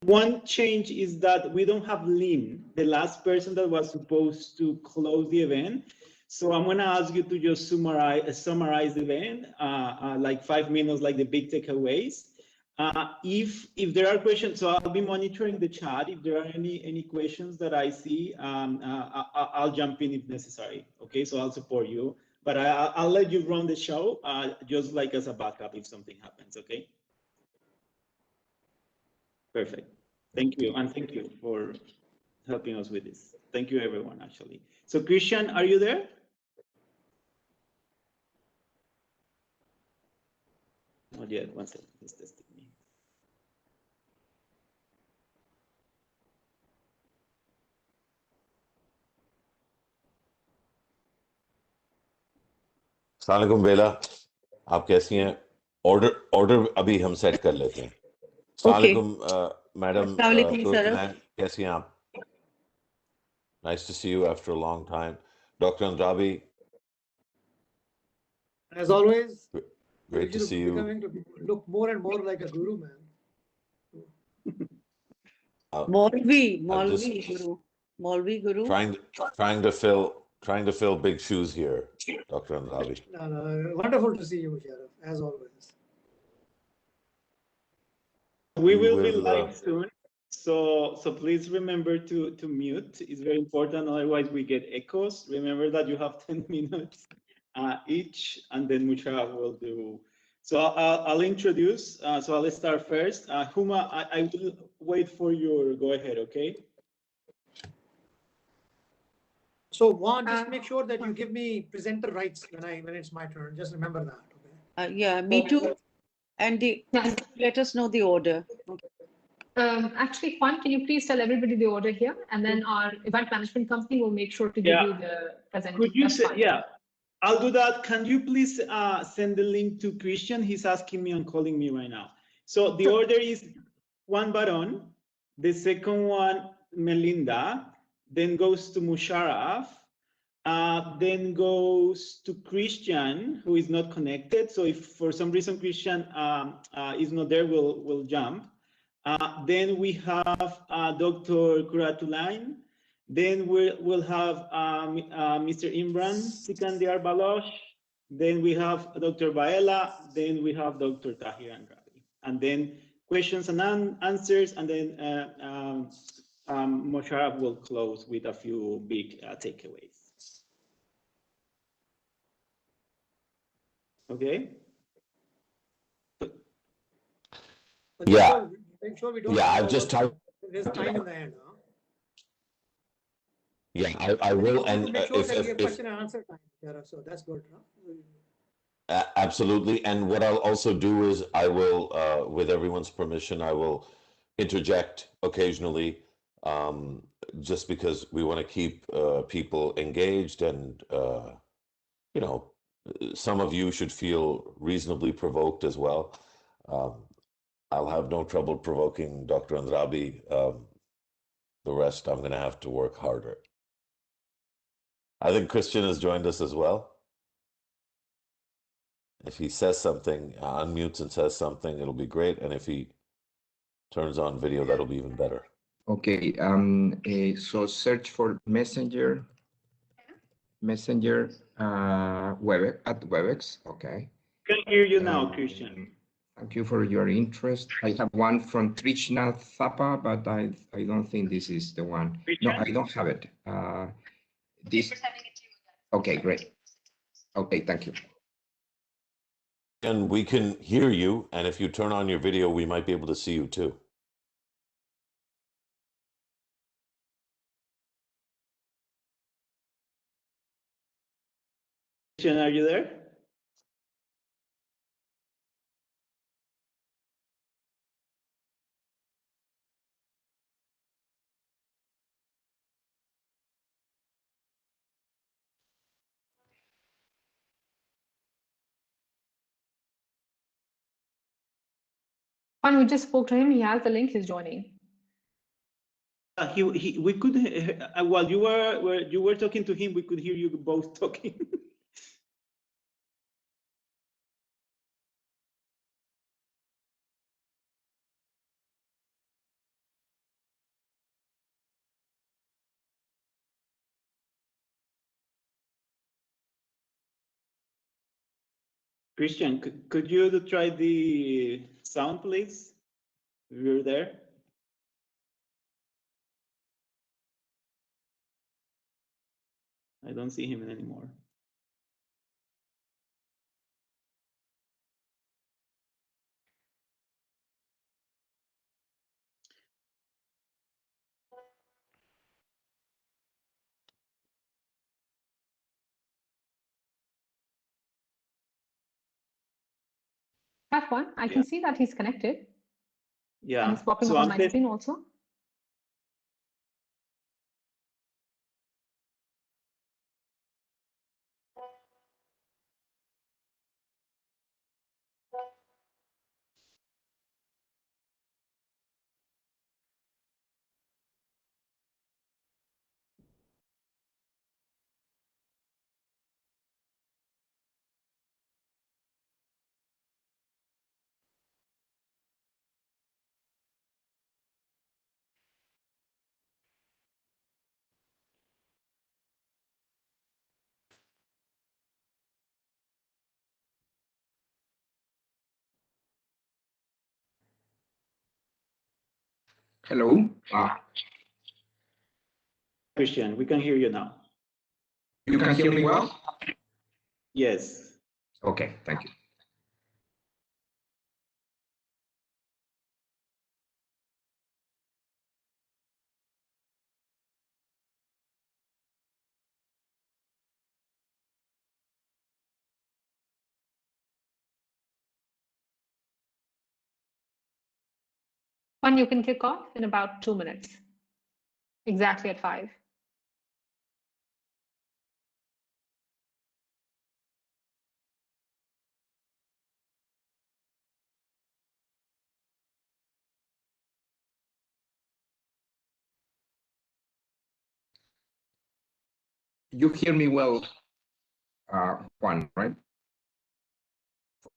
One change is that we don't have Lynn, the last person that was supposed to close the event. So I'm going to ask you to just summarize the event, like 5 minutes, like the big takeaways. If there are questions, so I'll be monitoring the chat. If there are any questions that I see, I'll jump in if necessary. Okay, so I'll support you, but I'll let you run the show, just like as a backup if something happens. Okay. Perfect. Thank you, and thank you for helping us with this. Thank you, everyone. Actually, so Christian, are you there? Not yet. One second. He's testing me. अस्सलाम वालेकुम बेला, आप कैसी हैं? Order अभी हम set कर लेते हैं. अस्सलाम वालेकुम मैडम, कैसी हैं आप? Nice to see you after a long time. Dr. Andrabi. As always, great to see you. Becoming to look more and more like a guru, man. Maulvi Guru. Trying to fill big shoes here, Dr. Andrabi. No, wonderful to see you, Musharraf, as always. We will be live soon, so please remember to mute. It's very important, otherwise we get echoes. Remember that you have 10 minutes each, and then Musharraf will do. So I'll introduce. So I'll start first. Huma, I will wait for your go ahead, okay? So Juan, just make sure that you give me presenter rights when it's my turn. Just remember that. Okay? Yeah, me too. And let us know the order. Okay. Actually, Juan, can you please tell everybody the order here, and then our event management company will make sure to give you the presentation. Could you say, I'll do that. Can you please send the link to Christian? He's asking me and calling me right now. So the order is Juan Baron, the second one, Melinda, then goes to Musharraf, then goes to Christian, who is not connected. So if for some reason Christian is not there, we'll jump. Then we have Dr. Kuratulain. Then we'll have Mr. Imran Sikandar Baloch. Then we have Dr. Baela. Then we have Dr. Tahir Andrabi. And then questions and answers. And then Musharraf will close with a few big takeaways. Okay? Yeah. Make sure we don't. Yeah, I've just typed. There's time in the end. Huh? Yeah, I will. And make sure that we have question and answer time, so that's good. Huh? Absolutely. And what I'll also do is I will, with everyone's permission, I will interject occasionally, just because we want to keep people engaged, and you know, some of you should feel reasonably provoked as well. I'll have no trouble provoking Dr. Andrabi. The rest, I'm going to have to work harder. I think Christian has joined us as well. If he says something, unmutes and says something, it'll be great. And if he turns on video, that'll be even better. Okay. So search for Messenger. Webex at Webex. Okay. Can hear you now, Christian. Thank you for your interest. I have one from Trishna Thapa, but I don't think this is the one. No, I don't have it. This. Okay, great. Okay, thank you. And we can hear you, and if you turn on your video, we might be able to see you too. Christian, are you there? Juan, we just spoke to him. He has the link. He's joining. We could, while you were talking to him, we could hear you both talking. Christian, could you try the sound, please? If you're there. I don't see him anymore. Have fun. I can see that he's connected. Yeah. And it's popping So up on I'm my screen also. Hello. Christian, we can hear you now. You can hear me well? Yes. Okay, thank you. Fun, you can kick off in about 2 minutes. Exactly at 5. You hear me well, Juan, right?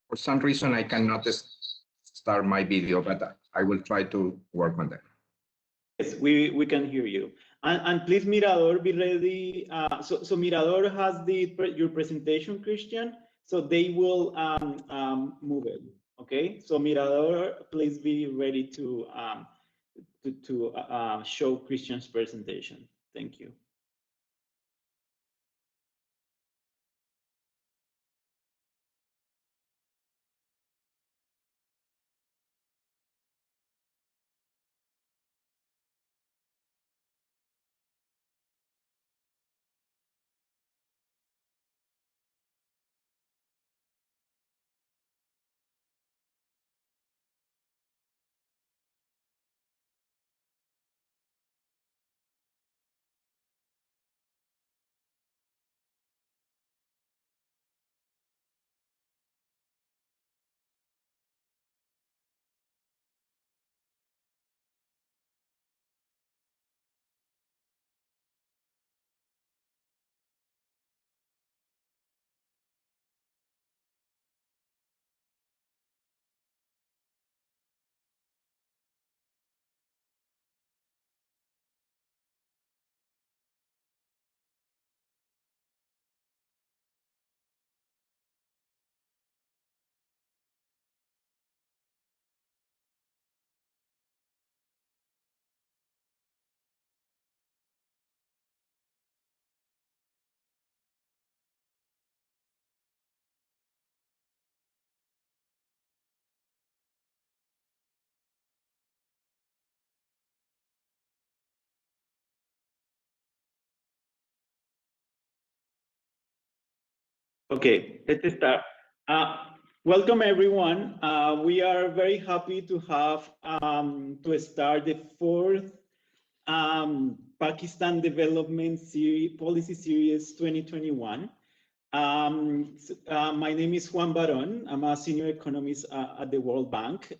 For some reason, I cannot start my video, but I will try to work on that. Yes, we can hear you. And please, Mirador, be ready. So Mirador has your presentation, Christian. So they will move it. Okay. So Mirador, please be ready to show Christian's presentation. Thank you. Okay, let's start. Welcome everyone. We are very happy to have to start the 4th Pakistan Development Policy Series 2021. My name is Juan Baron. I'm a senior economist at the World Bank.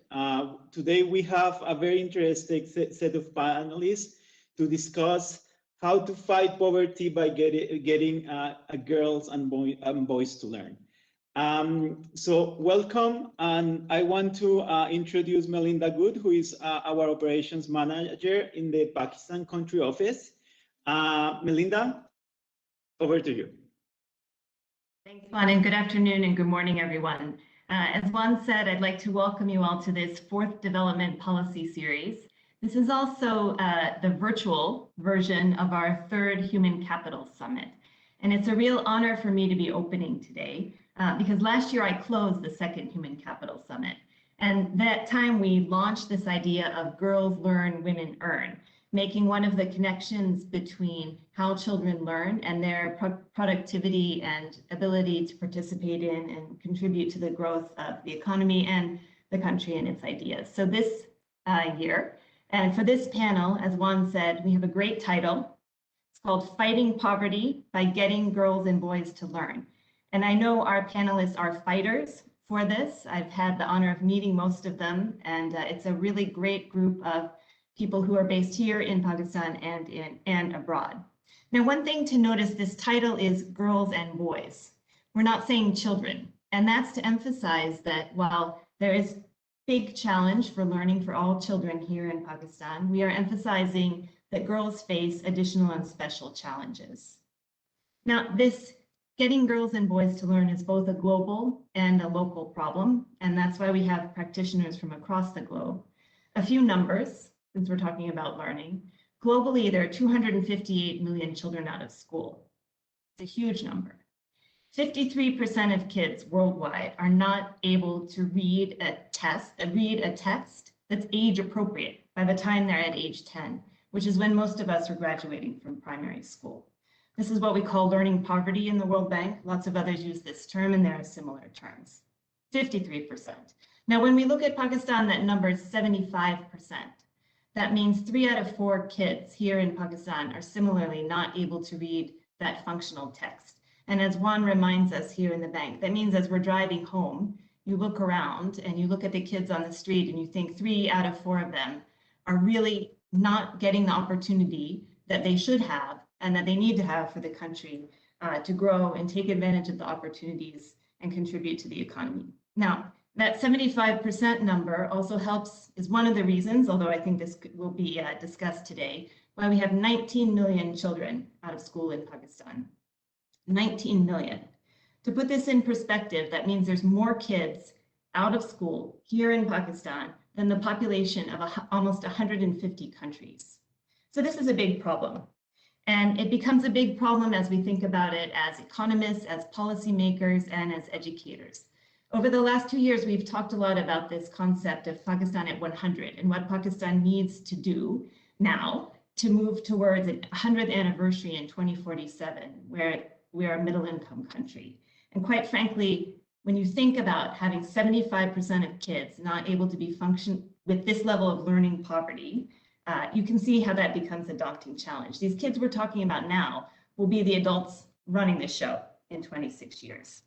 Today we have a very interesting set of panelists to discuss how to fight poverty by getting girls and boys to learn. So welcome, and I want to introduce Melinda Good, who is our operations manager in the Pakistan country office. Melinda, over to you. Thanks, Juan, and good afternoon and good morning, everyone. As Juan said, I'd like to welcome you all to this 4th Development Policy Series. This is also the virtual version of our 3rd Human Capital Summit. And it's a real honor for me to be opening today because last year I closed the 2nd Human Capital Summit. And that time we launched this idea of girls learn, women earn, making one of the connections between how children learn and their productivity and ability to participate in and contribute to the growth of the economy and the country and its ideas. So this year, and for this panel, as Juan said, we have a great title. It's called Fighting Poverty by Getting Girls and Boys to Learn. And I know our panelists are fighters for this. I've had the honor of meeting most of them, and it's a really great group of people who are based here in Pakistan and abroad. Now, one thing to notice, this title is Girls and Boys. We're not saying children, and that's to emphasize that while there is big challenge for learning for all children here in Pakistan, we are emphasizing that girls face additional and special challenges. Now, this getting girls and boys to learn is both a global and a local problem, and that's why we have practitioners from across the globe. A few numbers, since we're talking about learning. Globally, there are 258 million children out of school. It's a huge number. 53% of kids worldwide are not able to read a text that's age appropriate by the time they're at age 10, which is when most of us are graduating from primary school. This is what we call learning poverty in the World Bank. Lots of others use this term, and there are similar terms. 53%. Now, when we look at Pakistan, that number is 75%. That means 3 out of 4 kids here in Pakistan are similarly not able to read that functional text. And as Juan reminds us here in the bank, that means as we're driving home, you look around and you look at the kids on the street and you think 3 out of 4 of them are really not getting the opportunity that they should have and that they need to have for the country to grow and take advantage of the opportunities and contribute to the economy. Now, that 75% number also helps, is one of the reasons, although I think this will be discussed today, why we have 19 million children out of school in Pakistan. 19 million. To put this in perspective, that means there's more kids out of school here in Pakistan than the population of almost 150 countries. So this is a big problem. And it becomes a big problem as we think about it as economists, as policymakers, and as educators. Over the last 2 years, we've talked a lot about this concept of Pakistan at 100 and what Pakistan needs to do now to move towards a 100th anniversary in 2047, where we're a middle-income country. And quite frankly, when you think about having 75% of kids not able to be function with this level of learning poverty, you can see how that becomes a daunting challenge. These kids we're talking about now will be the adults running the show in 26 years.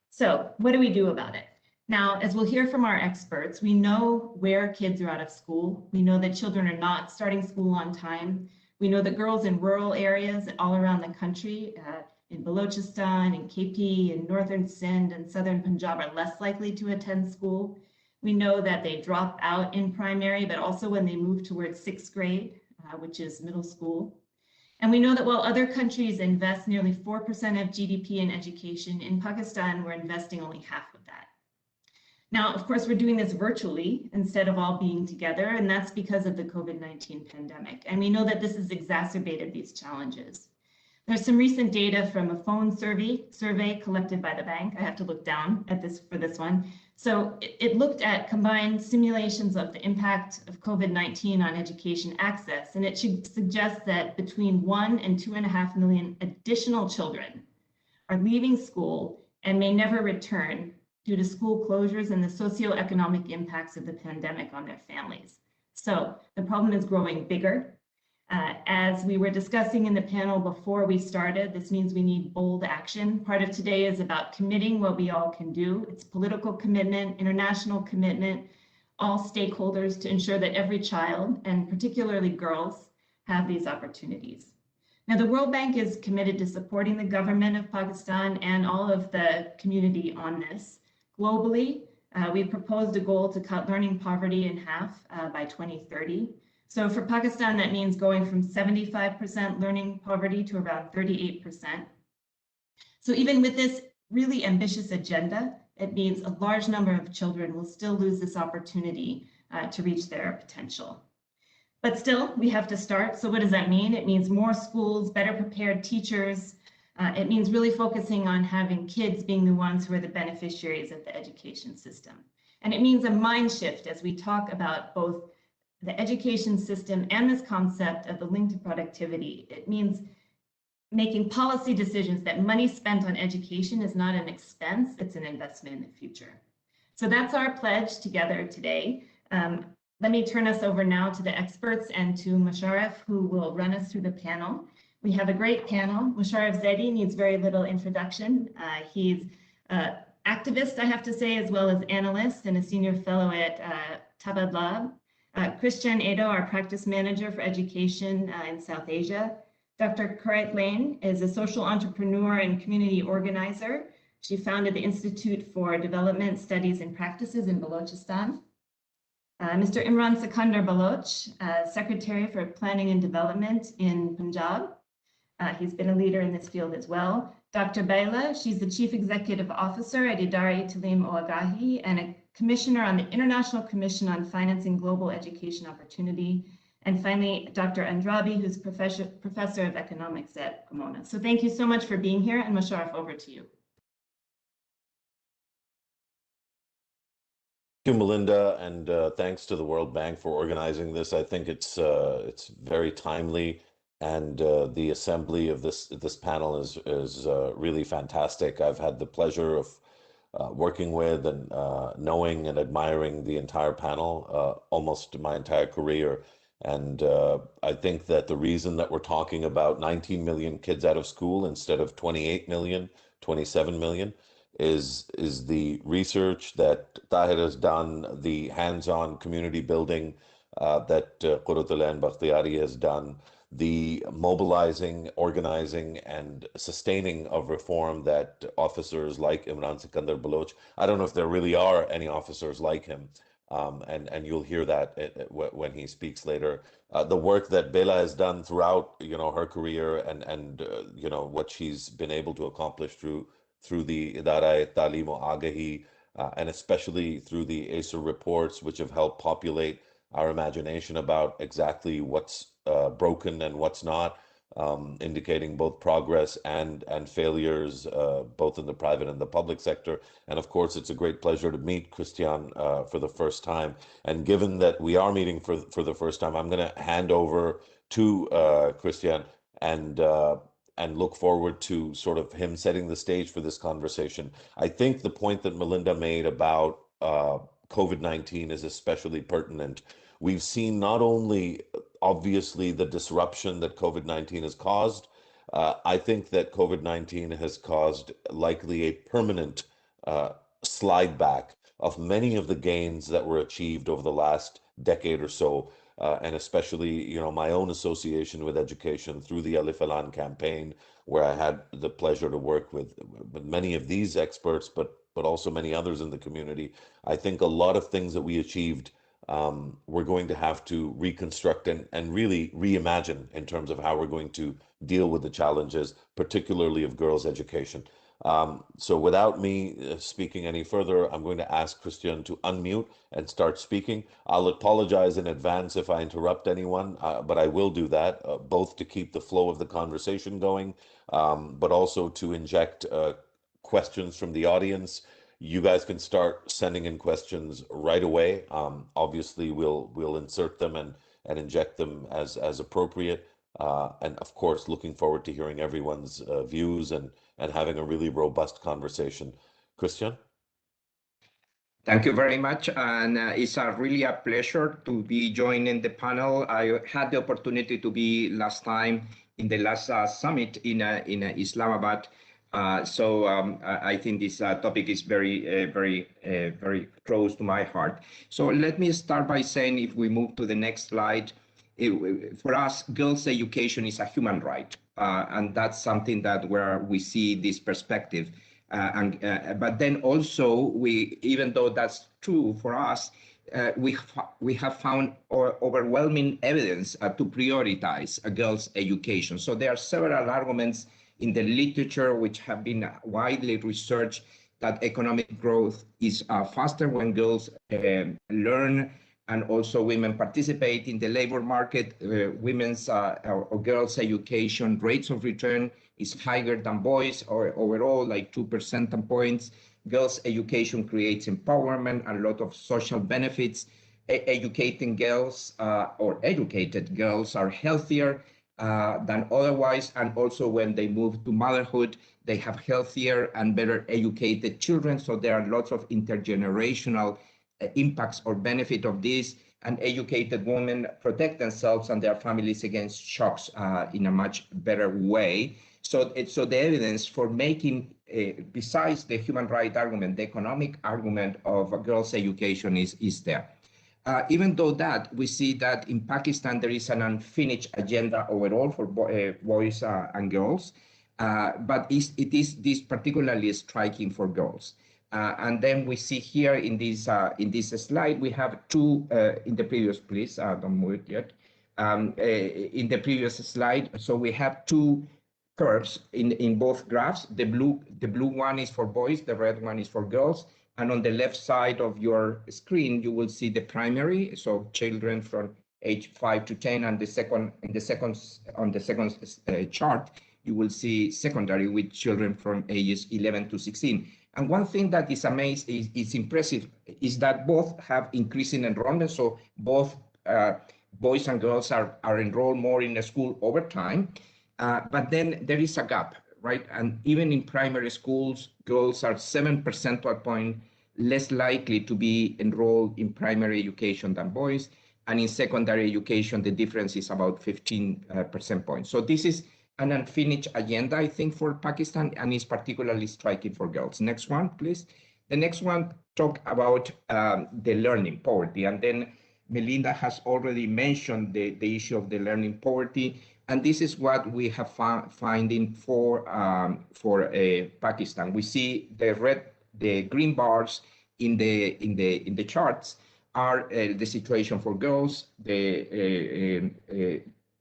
So what do we do about it? Now, as we'll hear from our experts, we know where kids are out of school. We know that children are not starting school on time. We know that girls in rural areas all around the country, in Balochistan, in KP, in northern Sindh, and southern Punjab are less likely to attend school. We know that they drop out in primary, but also when they move towards 6th grade, which is middle school. And we know that while other countries invest nearly 4% of GDP in education, in Pakistan, we're investing only half of that. Now, of course, we're doing this virtually instead of all being together, and that's because of the COVID-19 pandemic. And we know that this has exacerbated these challenges. There's some recent data from a phone survey collected by the bank. I have to look down at this for this one. So it looked at combined simulations of the impact of COVID-19 on education access, and it should suggest that between 1 and 2.5 million additional children are leaving school and may never return due to school closures and the socioeconomic impacts of the pandemic on their families. So the problem is growing bigger. As we were discussing in the panel before we started, this means we need bold action. Part of today is about committing what we all can do. It's political commitment, international commitment, all stakeholders to ensure that every child, and particularly girls, have these opportunities. Now, the World Bank is committed to supporting the government of Pakistan and all of the community on this. Globally, we proposed a goal to cut learning poverty in half by 2030. So for Pakistan, that means going from 75% learning poverty to around 38%. So even with this really ambitious agenda, it means a large number of children will still lose this opportunity to reach their potential. But still, we have to start. So what does that mean? It means more schools, better prepared teachers. It means really focusing on having kids being the ones who are the beneficiaries of the education system. And it means a mind shift as we talk about both the education system and this concept of the link to productivity. It means making policy decisions that money spent on education is not an expense, it's an investment in the future. So that's our pledge together today. Let me turn us over now to the experts and to Musharraf, who will run us through the panel. We have a great panel. Musharraf Zaidi needs very little introduction. He's an activist, I have to say, as well as analyst and a senior fellow at Tabadla. Christian Edo, our practice manager for education in South Asia. Dr. Karait Lane is a social entrepreneur and community organizer. She founded the Institute for Development Studies and Practices in Balochistan. Mr. Imran Sikandar Baloch, Secretary for Planning and Development in Punjab. He's been a leader in this field as well. Dr. Baila, she's the Chief Executive Officer at Idara Talim Oagahi and a Commissioner on the International Commission on Financing Global Education Opportunity. And finally, Dr. Andrabi, who's Professor of Economics at Pomona. So thank you so much for being here, and Musharraf, over to you. Thank you, Melinda, and thanks to the World Bank for organizing this. I think it's very timely, and the assembly of this panel is really fantastic. I've had the pleasure of working with and knowing and admiring the entire panel almost my entire career. And I think that the reason that we're talking about 19 million kids out of school instead of 28 million, 27 million is the research that Tahir has done, the hands-on community building that Qurratullain Bakhtiyari has done, the mobilizing, organizing, and sustaining of reform that officers like Imran Sikandar Baloch, I don't know if there really are any officers like him, and you'll hear that when he speaks later. The work that Bela has done throughout, her career and what she's been able to accomplish through the Idara Talim Oagahi, and especially through the ACER reports, which have helped populate our imagination about exactly what's broken and what's not, indicating both progress and failures, both in the private and the public sector. And of course, it's a great pleasure to meet Christian for the first time. And given that we are meeting for the first time, I'm going to hand over to Christian and look forward to sort of him setting the stage for this conversation. I think the point that Melinda made about COVID-19 is especially pertinent. We've seen not only obviously the disruption that COVID-19 has caused, I think that COVID-19 has caused likely a permanent slide back of many of the gains that were achieved over the last decade or so, and especially, my own association with education through the Alif Alan campaign, where I had the pleasure to work with many of these experts, but also many others in the community. I think a lot of things that we achieved, we're going to have to reconstruct and really reimagine in terms of how we're going to deal with the challenges, particularly of girls' education. So without me speaking any further, I'm going to ask Christian to unmute and start speaking. I'll apologize in advance if I interrupt anyone, but I will do that, both to keep the flow of the conversation going, but also to inject questions from the audience. You guys can start sending in questions right away. Obviously, we'll insert them and inject them as appropriate. And of course, looking forward to hearing everyone's views and having a really robust conversation. Christian? Thank you very much. And it's really a pleasure to be joining the panel. I had the opportunity to be last time in the last summit in Islamabad. So I think this topic is very close to my heart. So let me start by saying, if we move to the next slide, for us, girls' education is a human right, and that's something that where we see this perspective. But then also, even though that's true for us, we have found overwhelming evidence to prioritize a girls' education. So there are several arguments in the literature, which have been widely researched, that economic growth is faster when girls learn and also women participate in the labor market. Women's or girls' education rates of return is higher than boys, or overall like 2 percentage points. Girls' education creates empowerment and a lot of social benefits. Educating girls or educated girls are healthier than otherwise, and also when they move to motherhood, they have healthier and better educated children. So there are lots of intergenerational impacts or benefit of this, and educated women protect themselves and their families against shocks in a much better way. So the evidence for making, besides the human right argument, the economic argument of a girls' education is there. Even though that, we see that in Pakistan, there is an unfinished agenda overall for boys and girls, but it is this particularly striking for girls. And then we see here in this slide, we have two, in the previous, please, don't move it yet. In the previous slide, so we have two curves in both graphs. The blue one is for boys, the red one is for girls. And on the left side of your screen, you will see the primary, so children from age 5 to 10, and on the second chart, you will see secondary with children from ages 11 to 16. And one thing that is amazing, is impressive, is that both have increasing enrollment. So both boys and girls are enrolled more in the school over time. But then there is a gap, right? And even in primary schools, girls are 7 percentage points less likely to be enrolled in primary education than boys. And in secondary education, the difference is about 15 percentage points. So this is an unfinished agenda, I think, for Pakistan, and is particularly striking for girls. Next one, please. The next one talk about the learning poverty. And then Melinda has already mentioned the issue of the learning poverty. And this is what we have finding for Pakistan. We see the green bars in the charts are the situation for girls. The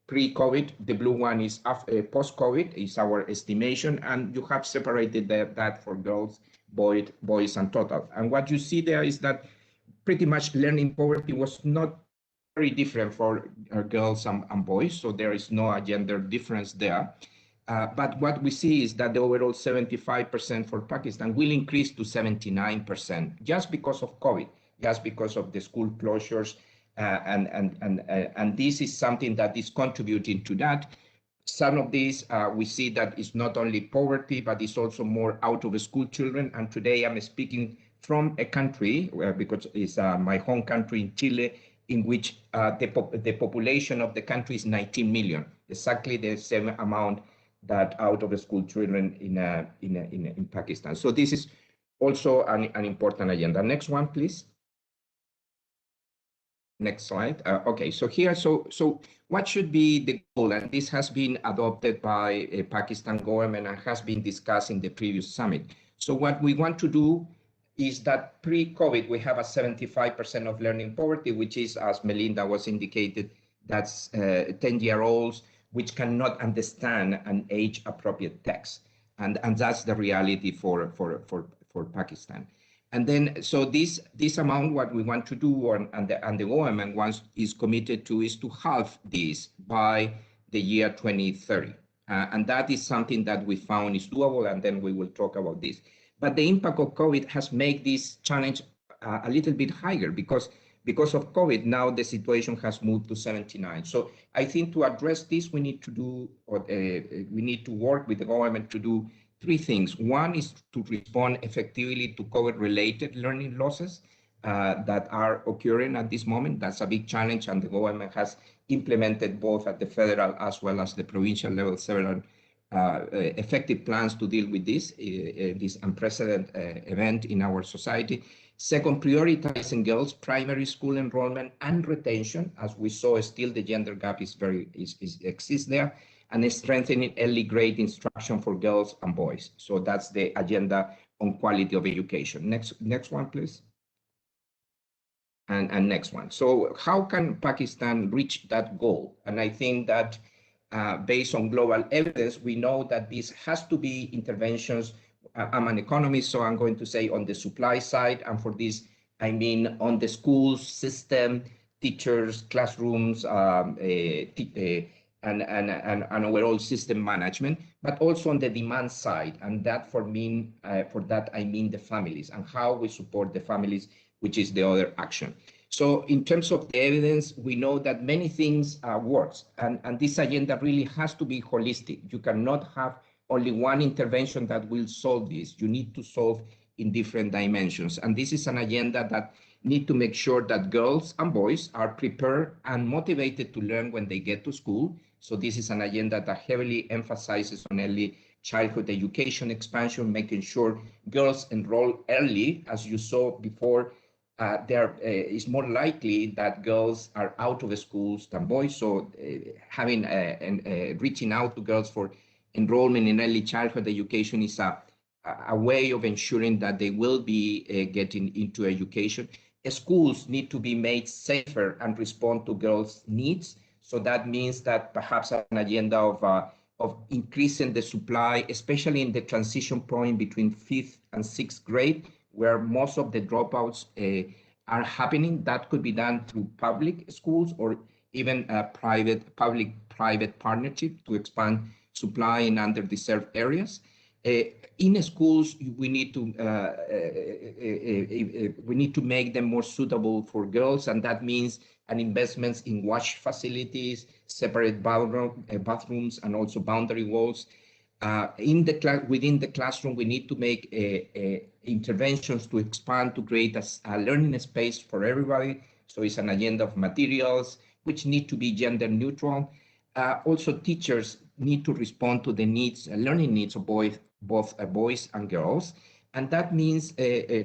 pre-COVID, the blue one is post-COVID, is our estimation, and you have separated that for girls, boys, and total. And what you see there is that pretty much learning poverty was not very different for girls and boys, so there is no gender difference there. But what we see is that the overall 75% for Pakistan will increase to 79% just because of COVID, just because of the school closures, and this is something that is contributing to that. Some of these we see that it's not only poverty, but it's also more out of school children. And today I'm speaking from a country because it's my home country in Chile, in which the population of the country is 19 million, exactly the same amount that out of the school children in Pakistan. So this is also an important agenda. Next one, please. Next slide. Okay, so here, so what should be the goal? And this has been adopted by a Pakistan government and has been discussed in the previous summit. So what we want to do is that pre-COVID, we have a 75% of learning poverty, which is, as Melinda was indicated, that's 10-year-olds, which cannot understand an age-appropriate text. And that's the reality for Pakistan. And then, so this amount, what we want to do, and the government is committed to, is to halve this by the year 2030. And that is something that we found is doable, and then we will talk about this. But the impact of COVID has made this challenge a little bit higher because of COVID, now the situation has moved to 79. So I think to address this, we need to do, we need to work with the government to do three things. One is to respond effectively to COVID-related learning losses that are occurring at this moment. That's a big challenge, and the government has implemented both at the federal as well as the provincial level several effective plans to deal with this unprecedented event in our society. Second, prioritizing girls' primary school enrollment and retention. As we saw, still the gender gap exists there, and strengthening early grade instruction for girls and boys. So that's the agenda on quality of education. Next one, please. And next one. So how can Pakistan reach that goal? And I think that based on global evidence, we know that this has to be interventions. I'm an economist, so I'm going to say on the supply side, and for this, I mean on the school system, teachers, classrooms, and overall system management, but also on the demand side. And that for that, I mean the families and how we support the families, which is the other action. So in terms of the evidence, we know that many things works, and this agenda really has to be holistic. You cannot have only one intervention that will solve this. You need to solve in different dimensions. And this is an agenda that need to make sure that girls and boys are prepared and motivated to learn when they get to school. So this is an agenda that heavily emphasizes on early childhood education expansion, making sure girls enroll early. As you saw before, there is more likely that girls are out of the schools than boys. So having reaching out to girls for enrollment in early childhood education is a way of ensuring that they will be getting into education. Schools need to be made safer and respond to girls' needs. So that means that perhaps an agenda of increasing the supply, especially in the transition point between 5th and 6th grade, where most of the dropouts are happening. That could be done through public schools or even public-private partnership to expand supply in underdeserved areas. In schools, we need to make them more suitable for girls, and that means an investments in wash facilities, separate bathrooms, and also boundary walls. Within the classroom, we need to make interventions to expand to create a learning space for everybody. So it's an agenda of materials which need to be gender neutral. Also, teachers need to respond to the needs, learning needs of both boys and girls. And that means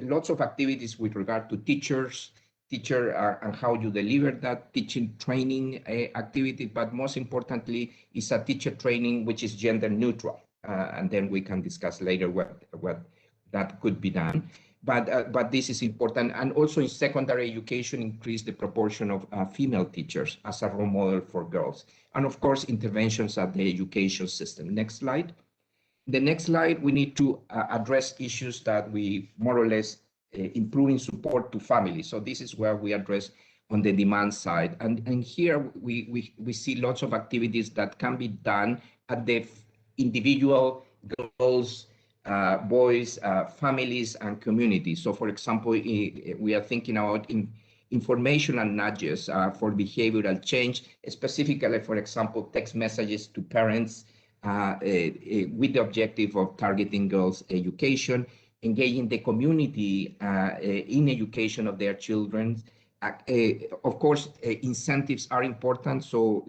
lots of activities with regard to teachers, and how you deliver that teaching training activity. But most importantly, is a teacher training which is gender neutral. And then we can discuss later what that could be done. But this is important. And also in secondary education, increase the proportion of female teachers as a role model for girls. And of course, interventions at the education system. Next slide. The next slide, we need to address issues that we more or less improving support to families. So this is where we address on the demand side. And here we see lots of activities that can be done at the individual, girls, boys, families, and communities. So for example, we are thinking about informational nudges for behavioral change, specifically, for example, text messages to parents with the objective of targeting girls' education, engaging the community in education of their children. Of course, incentives are important. So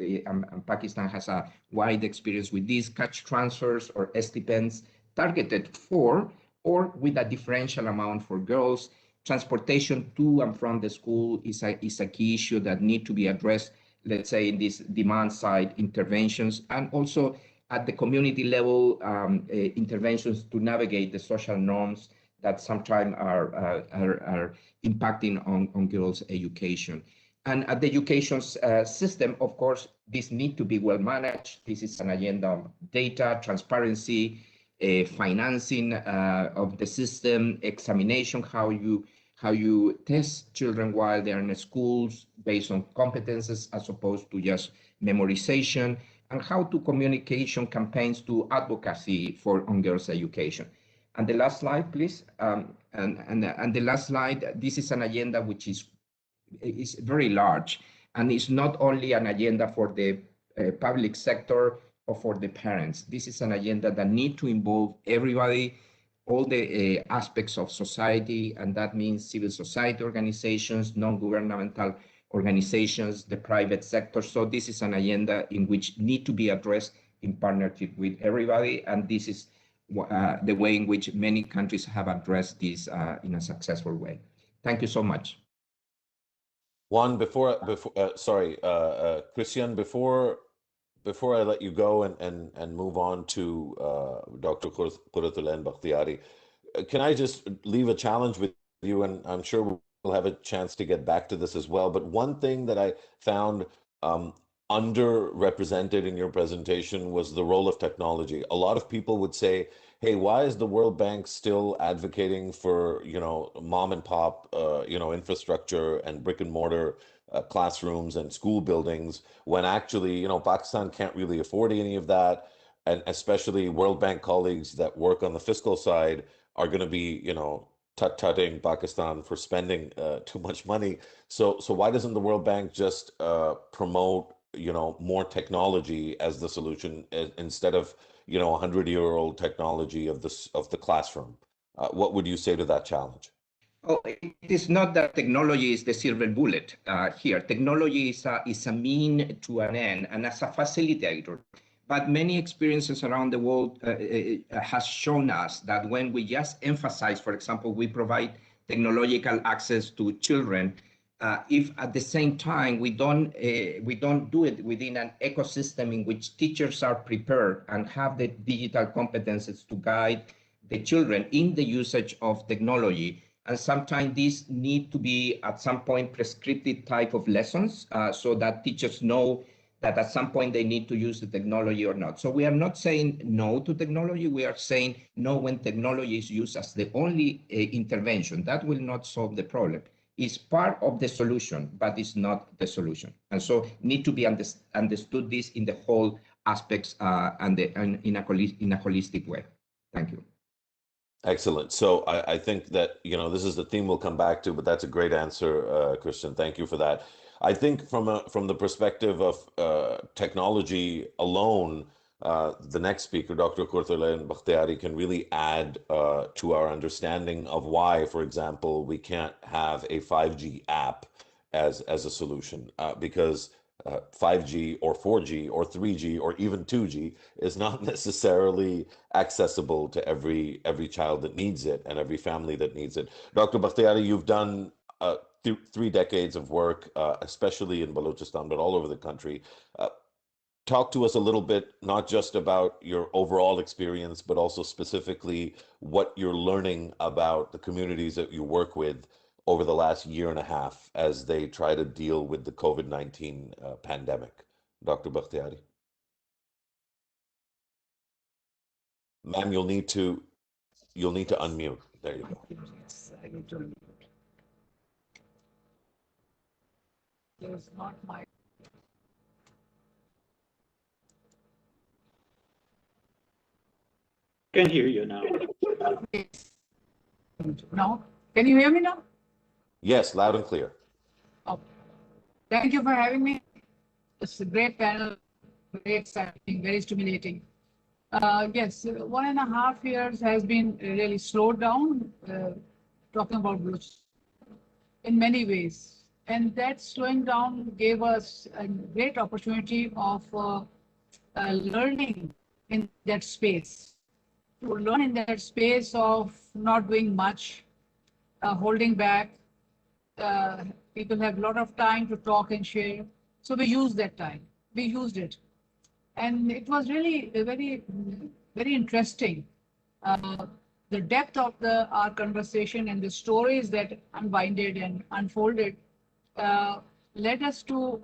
Pakistan has a wide experience with these cash transfers or stipends targeted for or with a differential amount for girls. Transportation to and from the school is a key issue that need to be addressed, let's say, in these demand side interventions, and also at the community level, interventions to navigate the social norms that sometimes are impacting on girls' education. And at the education system, of course, this need to be well managed. This is an agenda of data, transparency, financing of the system, examination, how you test children while they're in the schools based on competences as opposed to just memorization, and how to communication campaigns to advocacy on girls' education. And the last slide, please. And the last slide, this is an agenda which is very large, and it's not only an agenda for the public sector or for the parents. This is an agenda that need to involve everybody, all the aspects of society, and that means civil society organizations, non-governmental organizations, the private sector. So this is an agenda in which need to be addressed in partnership with everybody, and this is the way in which many countries have addressed this in a successful way. Thank you so much. Juan, Christian, before I let you go and move on to Dr. Quratulain Bakhtiari, can I just leave a challenge with you? And I'm sure we'll have a chance to get back to this as well. But one thing that I found underrepresented in your presentation was the role of technology. A lot of people would say, hey, why is the World Bank still advocating for, mom and pop, infrastructure and brick and mortar classrooms and school buildings when actually, Pakistan can't really afford any of that. And especially World Bank colleagues that work on the fiscal side are going to be, tut-tutting Pakistan for spending too much money. So why doesn't the World Bank just promote, more technology as the solution instead of, 100-year-old technology of the classroom? What would you say to that challenge? Oh, it is not that technology is the silver bullet here. Technology is a mean to an end and as a facilitator. But many experiences around the world has shown us that when we just emphasize, for example, we provide technological access to children, if at the same time we don't do it within an ecosystem in which teachers are prepared and have the digital competences to guide the children in the usage of technology, and sometimes these need to be at some point prescriptive type of lessons so that teachers know that at some point they need to use the technology or not. So we are not saying no to technology. We are saying no when technology is used as the only intervention. That will not solve the problem. It's part of the solution, but it's not the solution. And so need to be understood this in the whole aspects and in a holistic way. Thank you. Excellent. So I think that, this is the theme we'll come back to, but that's a great answer, Christian. Thank you for that. I think from the perspective of technology alone, the next speaker, Dr. Kurtulain Bakhtiari, can really add to our understanding of why, for example, we can't have a 5G app as a solution, because 5G or 4G or 3G or even 2G is not necessarily accessible to every child that needs it and every family that needs it. Dr. Bakhtiari, you've done 3 decades of work, especially in Balochistan, but all over the country. Talk to us a little bit, not just about your overall experience, but also specifically what you're learning about the communities that you work with over the last year and a half as they try to deal with the COVID-19 pandemic. Dr. Bakhtiari. Ma'am, you'll need to unmute. There you go. Yes, I need to unmute. There's not my. Can hear you now. Yes. Now, can you hear me now? Yes, loud and clear. Oh, thank you for having me. It's a great panel, very exciting, very stimulating. Yes, 1.5 years has been really slowed down, talking about Blues in many ways. And that slowing down gave us a great opportunity of learning in that space. To learn in that space of not doing much, holding back. People have a lot of time to talk and share. So we used that time. We used it. And it was really very, very interesting. The depth of our conversation and the stories that unbinded and unfolded led us to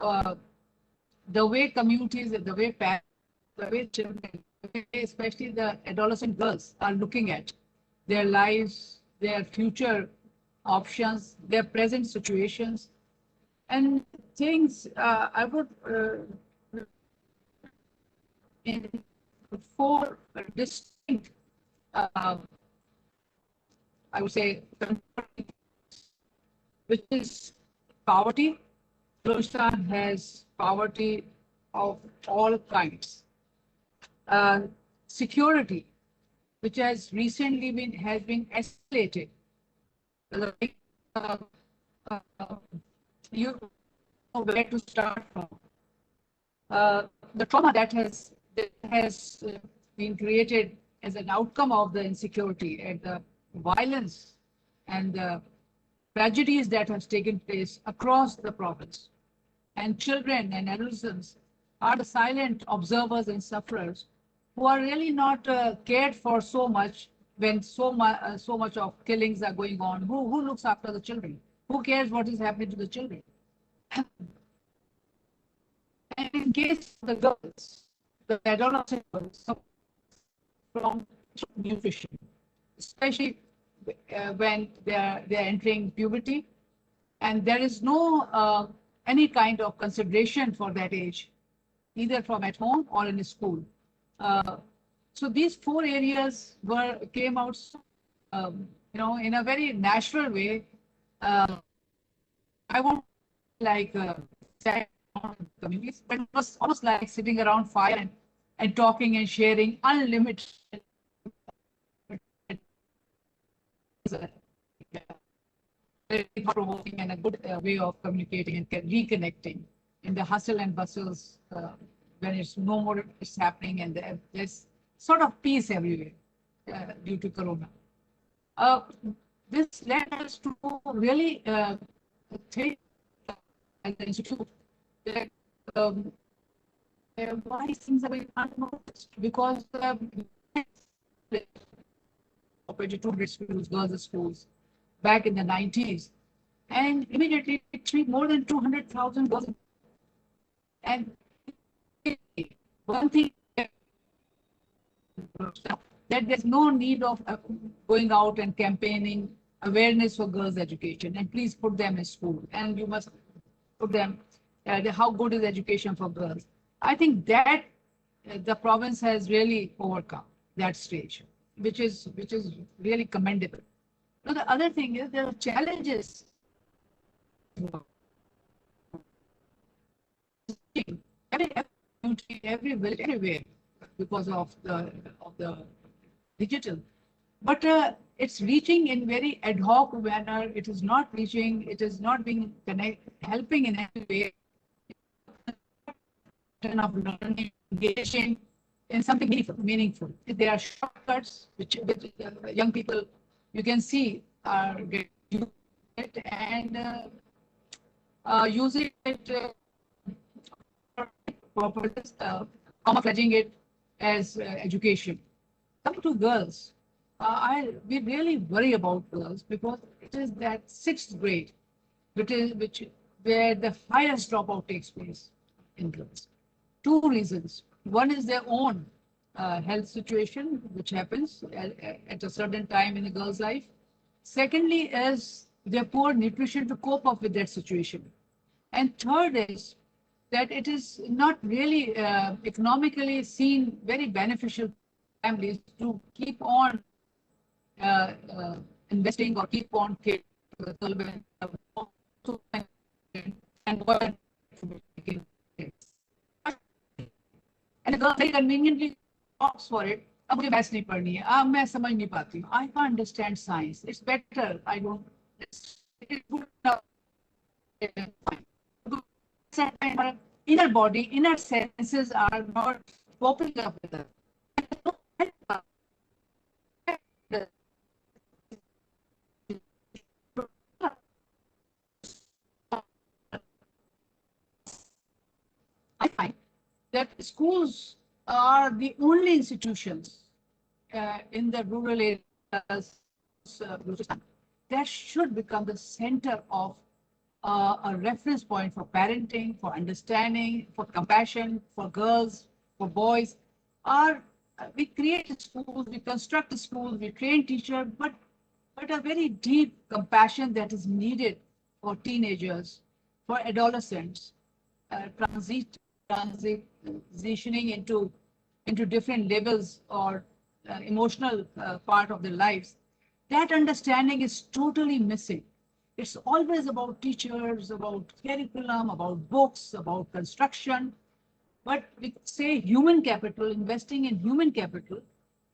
the way communities, the way parents, the way children, especially the adolescent girls, are looking at their lives, their future options, their present situations, and things I would in 4 distinct, I would say, which is poverty. Balochistan has poverty of all kinds. Security, which has recently been escalated. You know where to start from. The trauma that has been created as an outcome of the insecurity and the violence and the tragedies that have taken place across the province. And children and adolescents are the silent observers and sufferers who are really not cared for so much when so much of killings are going on. Who looks after the children? Who cares what is happening to the children? And in case of the girls, the adolescent girls suffer from nutrition, especially when they are entering puberty, and there is no any kind of consideration for that age, either from at home or in school. So these 4 areas came out, in a very natural way. I won't like sad communities, but it was almost like sitting around fire and talking and sharing unlimited. Very provoking and a good way of communicating and reconnecting in the hustle and bustles when it's no more it's happening, and there's sort of peace everywhere due to Corona. This led us to really think at the institute that why things are going unnoticed, because operated 200 schools, girls' schools, back in the 90s, and immediately it treated more than 200,000 girls. And one thing that there's no need of going out and campaigning awareness for girls' education, and please put them in school, and you must put them how good is education for girls. I think that the province has really overcome that stage, which is really commendable. Now, the other thing is there are challenges. Everywhere because of the digital, but it's reaching in very ad hoc manner. It is not reaching. It is not being helping in any way. Of learning, engaging in something meaningful. There are shortcuts which young people, you can see, are getting it and using it for purpose, camouflaging it as education. Coming to girls, we really worry about girls because it is that 6th grade, where the highest dropout takes place in girls. 2 reasons. One is their own health situation, which happens at a certain time in a girl's life. Secondly is their poor nutrition to cope up with that situation. And third is that it is not really economically seen very beneficial to families to keep on investing or keep on and the girl very conveniently opts for it. अब मुझे maths नहीं पढ़नी है, अब मैं समझ नहीं पाती हूँ. I can't understand science. It's better. I don't. It's good enough. Inner body, inner senses are not coping up with it. I find that schools are the only institutions in the rural areas that should become the center of a reference point for parenting, for understanding, for compassion, for girls, for boys. We create schools, we construct schools, we train teachers, but a very deep compassion that is needed for teenagers, for adolescents, transitioning into different levels or emotional part of their lives. That understanding is totally missing. It's always about teachers, about curriculum, about books, about construction. But we say human capital, investing in human capital,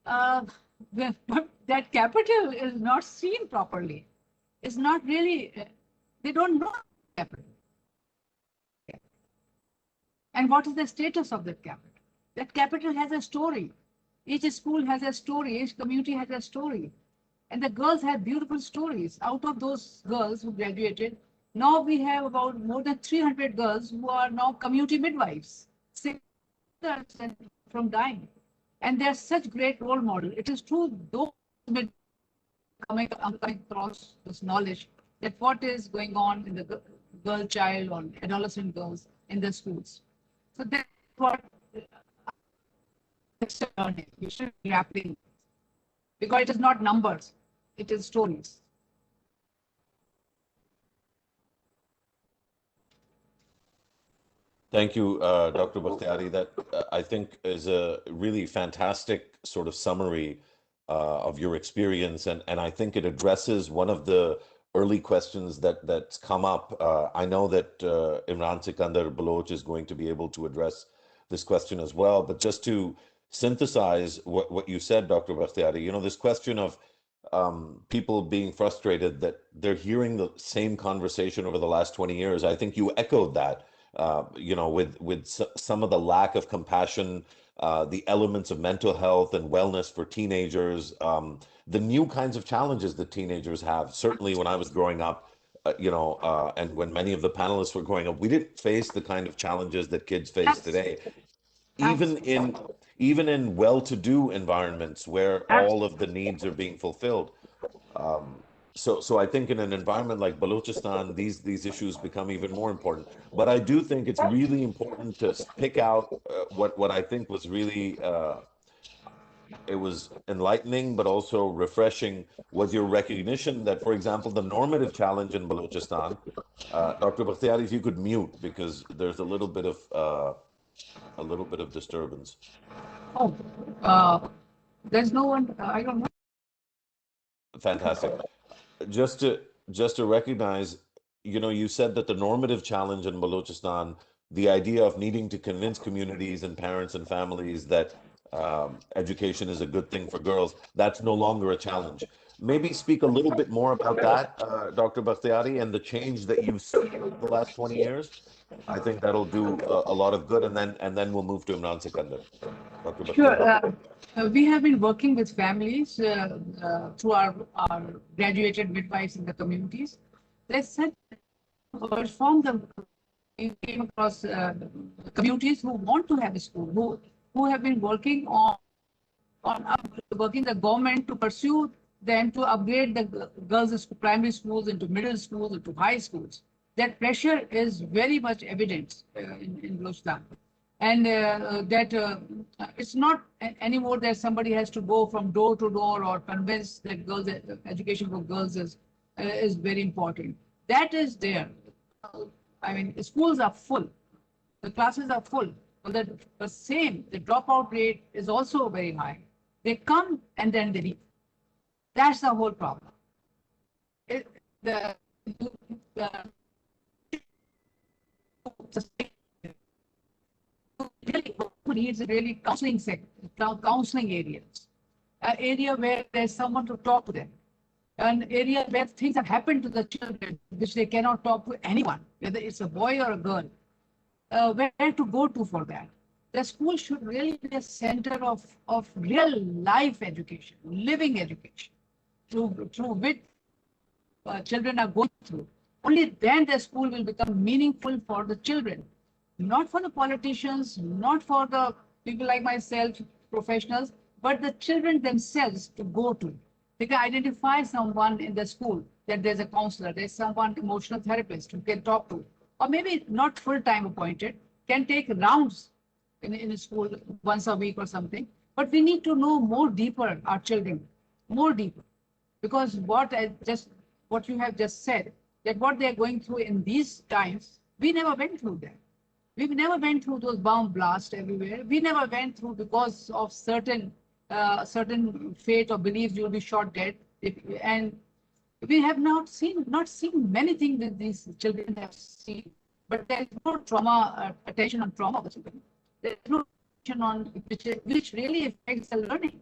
but that capital is not seen properly. It's not really, they don't know capital. And what is the status of that capital? That capital has a story. Each school has a story, each community has a story. And the girls have beautiful stories. Out of those girls who graduated, now we have about more than 300 girls who are now community midwives, from dying. And they're such great role model. It is true, those coming across this knowledge that what is going on in the girl child or adolescent girls in the schools. So that's what learning. You should be grappling because it is not numbers, it is stories. Thank you, Dr. Bakhtiyari. That I think is a really fantastic sort of summary of your experience, and I think it addresses one of the early questions that's come up. I know that Imran Sikandar Baloch is going to be able to address this question as well, but just to synthesize what you said, Dr. Bakhtiyari, this question of people being frustrated that they're hearing the same conversation over the last 20 years. I think you echoed that with some of the lack of compassion, the elements of mental health and wellness for teenagers, the new kinds of challenges that teenagers have. Certainly, when I was growing up, and when many of the panelists were growing up, we didn't face the kind of challenges that kids face today. Even in well-to-do environments where all of the needs are being fulfilled. So I think in an environment like Balochistan, these issues become even more important. But I do think it's really important to pick out what I think was really it was enlightening, but also refreshing, was your recognition that, for example, the normative challenge in Balochistan. Dr. Bakhtiyari, if you could mute, because there's a little bit of disturbance. Oh, there's no one. I don't know. Fantastic. Just to recognize, you said that the normative challenge in Balochistan, the idea of needing to convince communities and parents and families that education is a good thing for girls, that's no longer a challenge. Maybe speak a little bit more about that, Dr. Bakhtiyari, and the change that you've seen over the last 20 years. I think that'll do a lot of good, and then we'll move to Imran Sikandar. Dr. Bakhtiyari. Sure. We have been working with families through our graduated midwives in the communities. They said, we came across communities who want to have a school, who have been working on working the government to pursue them to upgrade the girls' primary schools into middle schools, into high schools. That pressure is very much evident in Balochistan. And it's not anymore that somebody has to go from door to door or convince that education for girls is very important. That is there. I mean, schools are full. The classes are full. But the dropout rate is also very high. They come and then they leave. That's the whole problem. Needs really counseling areas, an area where there's someone to talk to them, an area where things have happened to the children which they cannot talk to anyone, whether it's a boy or a girl, where to go to for that. The school should really be a center of real life education, living education, through which children are going through. Only then the school will become meaningful for the children. Not for the politicians, not for the people like myself, professionals, but the children themselves to go to. They can identify someone in the school, that there's a counselor, there's someone, emotional therapist who can talk to, or maybe not full-time appointed, can take rounds in a school once a week or something. But we need to know more deeper our children, more deeper, because what you have just said, that what they are going through in these times, we never went through that. We never went through those bomb blasts everywhere. We never went through because of certain fate or beliefs you'll be shot dead. And we have not seen many things that these children have seen. But there is no attention on trauma of the children. There is no attention on which really affects the learning.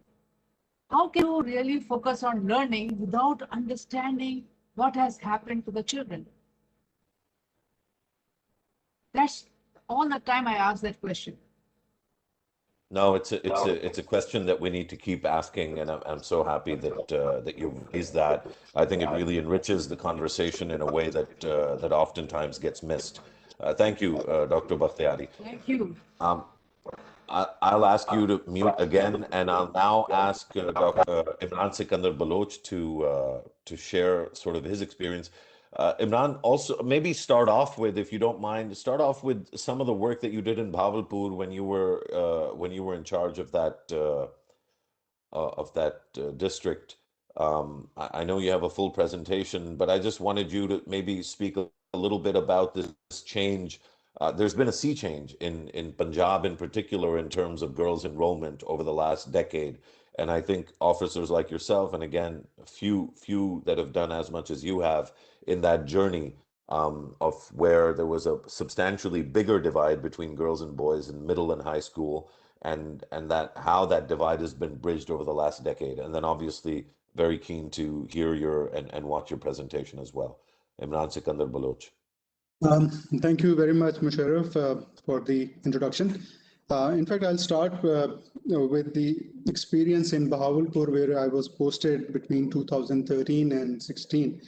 How can you really focus on learning without understanding what has happened to the children? That's all the time I ask that question. No, it's a question that we need to keep asking, and I'm so happy that you raised that. I think it really enriches the conversation in a way that oftentimes gets missed. Thank you, Dr. Bakhtiyari. Thank you. I'll ask you to mute again, and I'll now ask Dr. Imran Sikandar Baloch to share sort of his experience. Imran, also maybe start off with, if you don't mind, start off with some of the work that you did in Bhavalpur when you were in charge of that district. I know you have a full presentation, but I just wanted you to maybe speak a little bit about this change. There's been a sea change in Punjab in particular in terms of girls' enrollment over the last decade. And I think officers like yourself, and again, few that have done as much as you have in that journey of where there was a substantially bigger divide between girls and boys in middle and high school, and that how that divide has been bridged over the last decade. And then obviously very keen to hear your and watch your presentation as well. Imran Sikandar Baloch. Thank you very much, Musharraf, for the introduction. In fact, I'll start with the experience in Bahawalpur, where I was posted between 2013 and 16.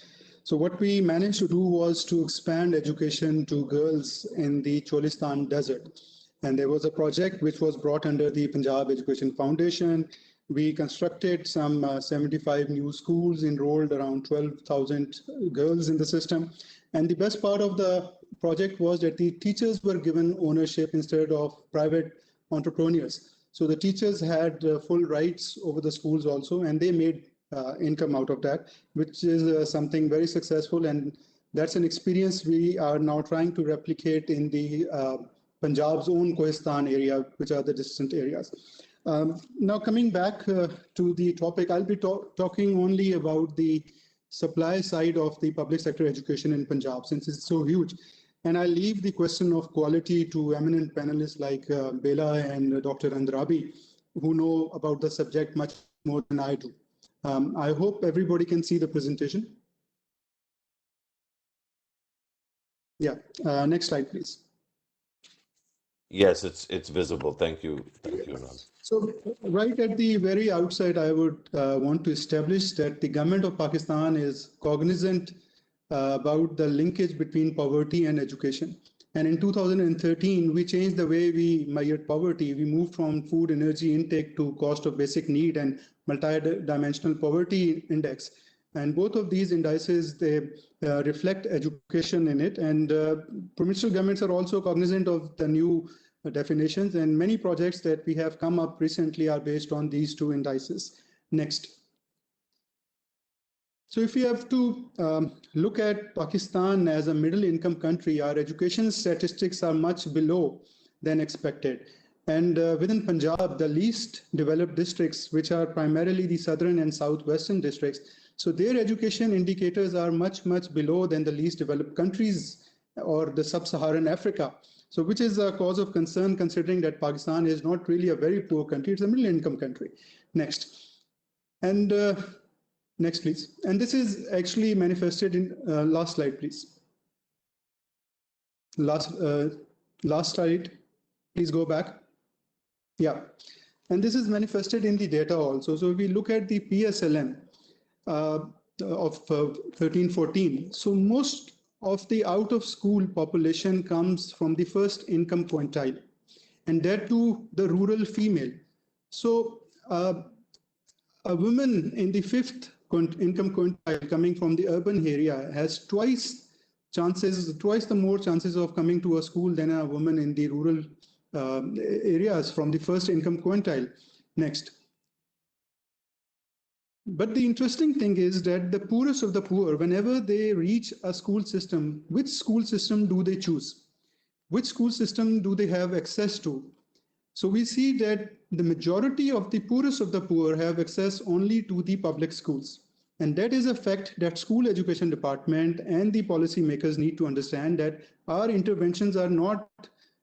So what we managed to do was to expand education to girls in the Cholistan desert. And there was a project which was brought under the Punjab Education Foundation. We constructed some 75 new schools, enrolled around 12,000 girls in the system. And the best part of the project was that the teachers were given ownership instead of private entrepreneurs. So the teachers had full rights over the schools also, and they made income out of that, which is something very successful. And that's an experience we are now trying to replicate in the Punjab's own Kohistan area, which are the distant areas. Now coming back to the topic, I'll be talking only about the supply side of the public sector education in Punjab, since it's so huge. And I leave the question of quality to eminent panelists like Bela and Dr. Andrabi, who know about the subject much more than I do. I hope everybody can see the presentation. Yeah, next slide, please. Yes, it's visible. Thank you. Thank you, Imran. So right at the very outset, I would want to establish that the government of Pakistan is cognizant about the linkage between poverty and education. And in 2013, we changed the way we measured poverty. We moved from food energy intake to cost of basic need and multi-dimensional poverty index. And both of these indices, they reflect education in it. And provincial governments are also cognizant of the new definitions, and many projects that we have come up recently are based on these two indices. Next. So if we have to look at Pakistan as a middle income country, our education statistics are much below than expected. And within Punjab, the least developed districts, which are primarily the southern and southwestern districts, so their education indicators are much, much below than the least developed countries or the sub-Saharan Africa. So which is a cause of concern, considering that Pakistan is not really a very poor country, it's a middle income country. Next. And next, please. And this is actually manifested in, last slide, please. Last slide, please go back. Yeah. And this is manifested in the data also. So if we look at the PSLM of 13-14, so most of the out-of-school population comes from the first income quintile, and that too the rural female. So a woman in the fifth income quintile coming from the urban area has twice the more chances of coming to a school than a woman in the rural areas from the first income quintile. Next. But the interesting thing is that the poorest of the poor, whenever they reach a school system, which school system do they choose? Which school system do they have access to? So we see that the majority of the poorest of the poor have access only to the public schools. And that is a fact that school education department and the policymakers need to understand, that our interventions are not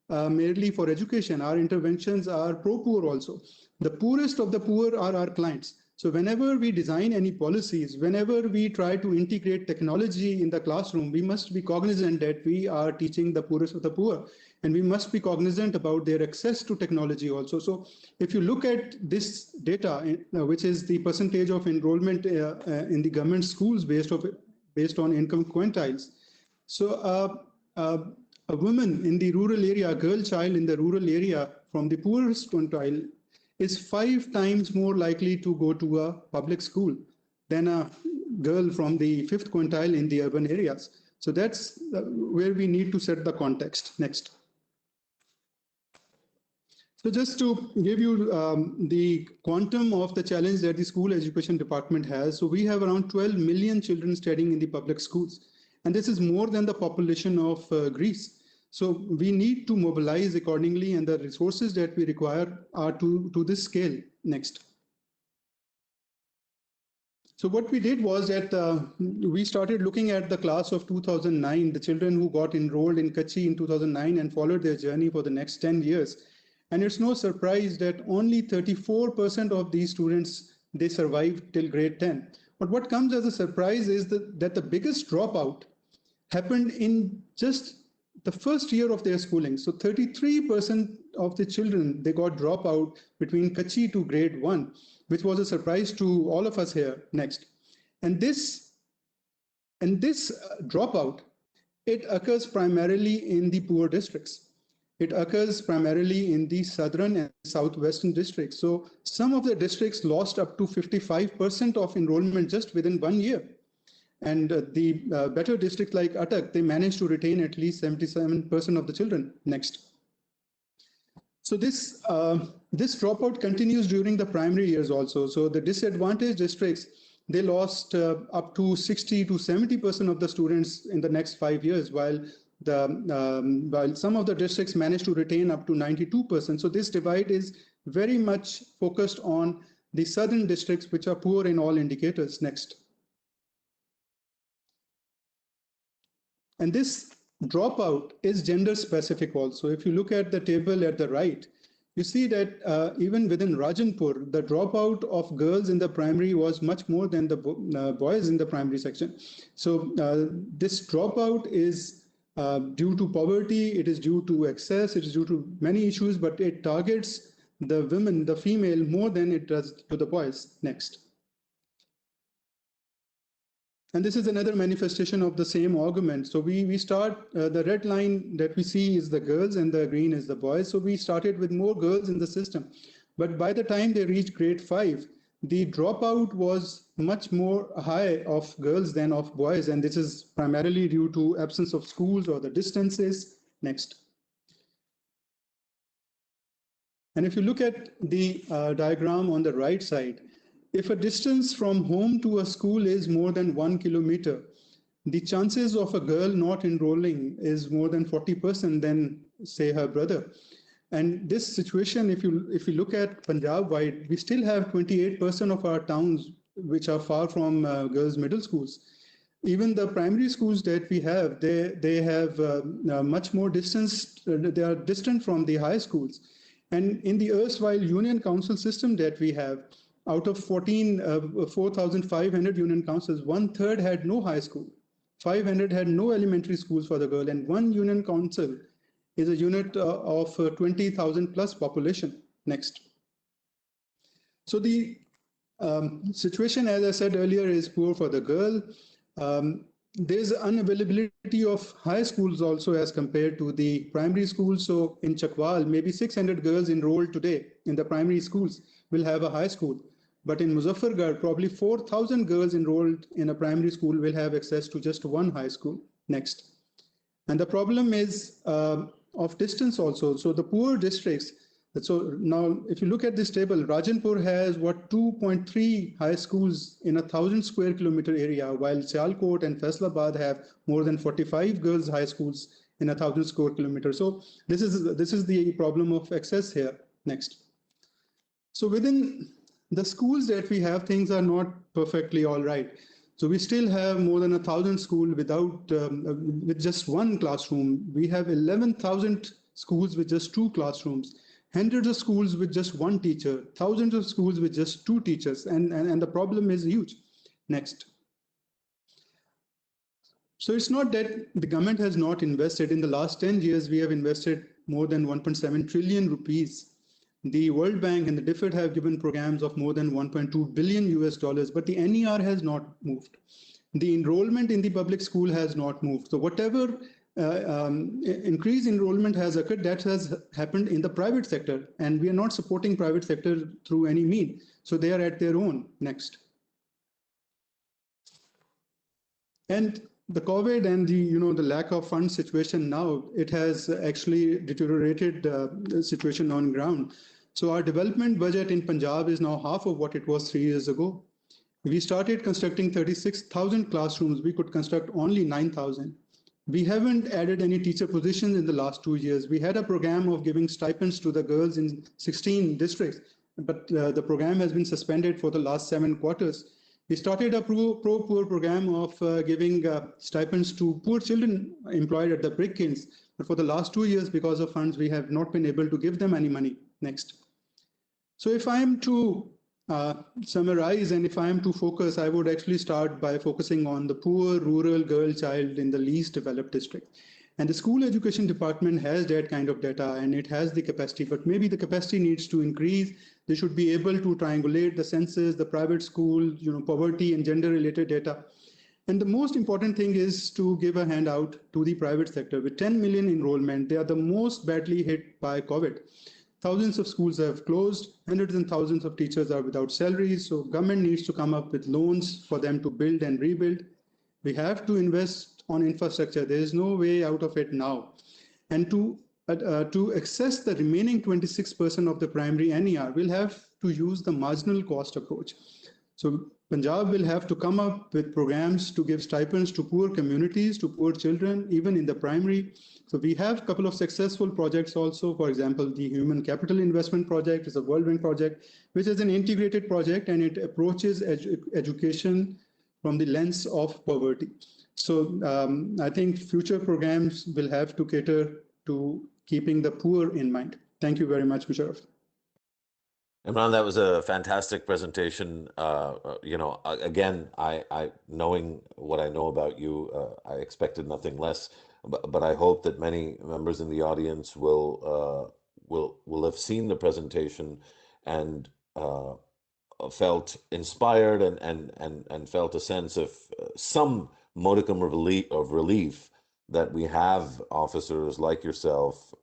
merely for education. Our interventions are pro-poor also. The poorest of the poor are our clients. So whenever we design any policies, whenever we try to integrate technology in the classroom, we must be cognizant that we are teaching the poorest of the poor, and we must be cognizant about their access to technology also. So if you look at this data, which is the percentage of enrollment in the government schools based on income quintiles. So a woman in the rural area, a girl child in the rural area from the poorest quintile is 5 times more likely to go to a public school than a girl from the 5th quintile in the urban areas. So that's where we need to set the context. Next. So just to give you the quantum of the challenge that the school education department has. So we have around 12 million children studying in the public schools. And this is more than the population of Greece. So we need to mobilize accordingly, and the resources that we require are to this scale. Next. So what we did was that we started looking at the class of 2009, the children who got enrolled in Kutchi in 2009 and followed their journey for the next 10 years. And it's no surprise that only 34% of these students, they survived till grade 10. But what comes as a surprise is that the biggest dropout happened in just the first year of their schooling. So 33% of the children, they got dropout between Kutchi to grade 1, which was a surprise to all of us here. Next. And this dropout, it occurs primarily in the poor districts. It occurs primarily in the southern and southwestern districts. So some of the districts lost up to 55% of enrollment just within 1 year. And the better districts like Attak, they managed to retain at least 77% of the children. Next. So this dropout continues during the primary years also. So the disadvantaged districts, they lost up to 60 to 70% of the students in the next 5 years, while some of the districts managed to retain up to 92%. So this divide is very much focused on the southern districts, which are poor in all indicators. Next. And this dropout is gender specific also. If you look at the table at the right, you see that even within Rajanpur, the dropout of girls in the primary was much more than the boys in the primary section. So this dropout is due to poverty, it is due to excess, it is due to many issues, but it targets the women, the female, more than it does to the boys. Next. And this is another manifestation of the same argument. So we start, the red line that we see is the girls and the green is the boys. So we started with more girls in the system. But by the time they reached grade 5, the dropout was much more high of girls than of boys. And this is primarily due to absence of schools or the distances. Next. And if you look at the diagram on the right side, if a distance from home to a school is more than 1 kilometer, the chances of a girl not enrolling is more than 40% than, say, her brother. And this situation, if you look at Punjab wide, we still have 28% of our towns which are far from girls' middle schools. Even the primary schools that we have, they have much more distance. They are distant from the high schools. And in the erstwhile union council system that we have, out of 4,500 union councils, 1/3 had no high school, 500 had no elementary schools for the girl, and one union council is a unit of 20,000 plus population. Next. So the situation, as I said earlier, is poor for the girl. There's unavailability of high schools also as compared to the primary schools. So in Chakwal, maybe 600 girls enrolled today in the primary schools will have a high school. But in Muzaffargarh, probably 4,000 girls enrolled in a primary school will have access to just one high school. Next. And the problem is of distance also. So the poor districts, so now if you look at this table, Rajanpur has 2.3 high schools in 1,000 square kilometer area, while Sialkot and Faisalabad have more than 45 girls high schools in 1,000 square kilometers. So this is the problem of access here. Next. So within the schools that we have, things are not perfectly all right. So we still have more than 1,000 schools with just one classroom. We have 11,000 schools with just 2 classrooms, hundreds of schools with just 1 teacher, thousands of schools with just 2 teachers, and the problem is huge. Next. So it's not that the government has not invested. In the last 10 years, we have invested more than 1.7 trillion rupees. The World Bank and the DFID have given programs of more than $1.2 billion, but the NER has not moved. The enrollment in the public school has not moved. So whatever increased enrollment has occurred, that has happened in the private sector, and we are not supporting private sector through any mean. So they are at their own. Next. And the COVID and the lack of fund situation now, it has actually deteriorated the situation on ground. So our development budget in Punjab is now half of what it was 3 years ago. We started constructing 36,000 classrooms. We could construct only 9,000. We haven't added any teacher positions in the last 2 years. We had a program of giving stipends to the girls in 16 districts, but the program has been suspended for the last 7 quarters. We started a pro-poor program of giving stipends to poor children employed at the brick kilns. But for the last 2 years, because of funds, we have not been able to give them any money. Next. So if I am to summarize and if I am to focus, I would actually start by focusing on the poor rural girl child in the least developed district. And the school education department has that kind of data and it has the capacity, but maybe the capacity needs to increase. They should be able to triangulate the census, the private school, poverty and gender related data. And the most important thing is to give a handout to the private sector. With 10 million enrollment, they are the most badly hit by COVID. Thousands of schools have closed, hundreds and thousands of teachers are without salaries. So government needs to come up with loans for them to build and rebuild. We have to invest on infrastructure. There is no way out of it now. And to access the remaining 26% of the primary NER, we'll have to use the marginal cost approach. So Punjab will have to come up with programs to give stipends to poor communities, to poor children, even in the primary. So we have a couple of successful projects also. For example, the Human Capital Investment Project is a whirlwind project, which is an integrated project and it approaches education from the lens of poverty. So I think future programs will have to cater to keeping the poor in mind. Thank you very much, Musharraf. Imran, that was a fantastic presentation. Again, I knowing what I know about you, I expected nothing less. But I hope that many members in the audience will have seen the presentation and felt inspired and felt a sense of some modicum of relief that we have officers like yourself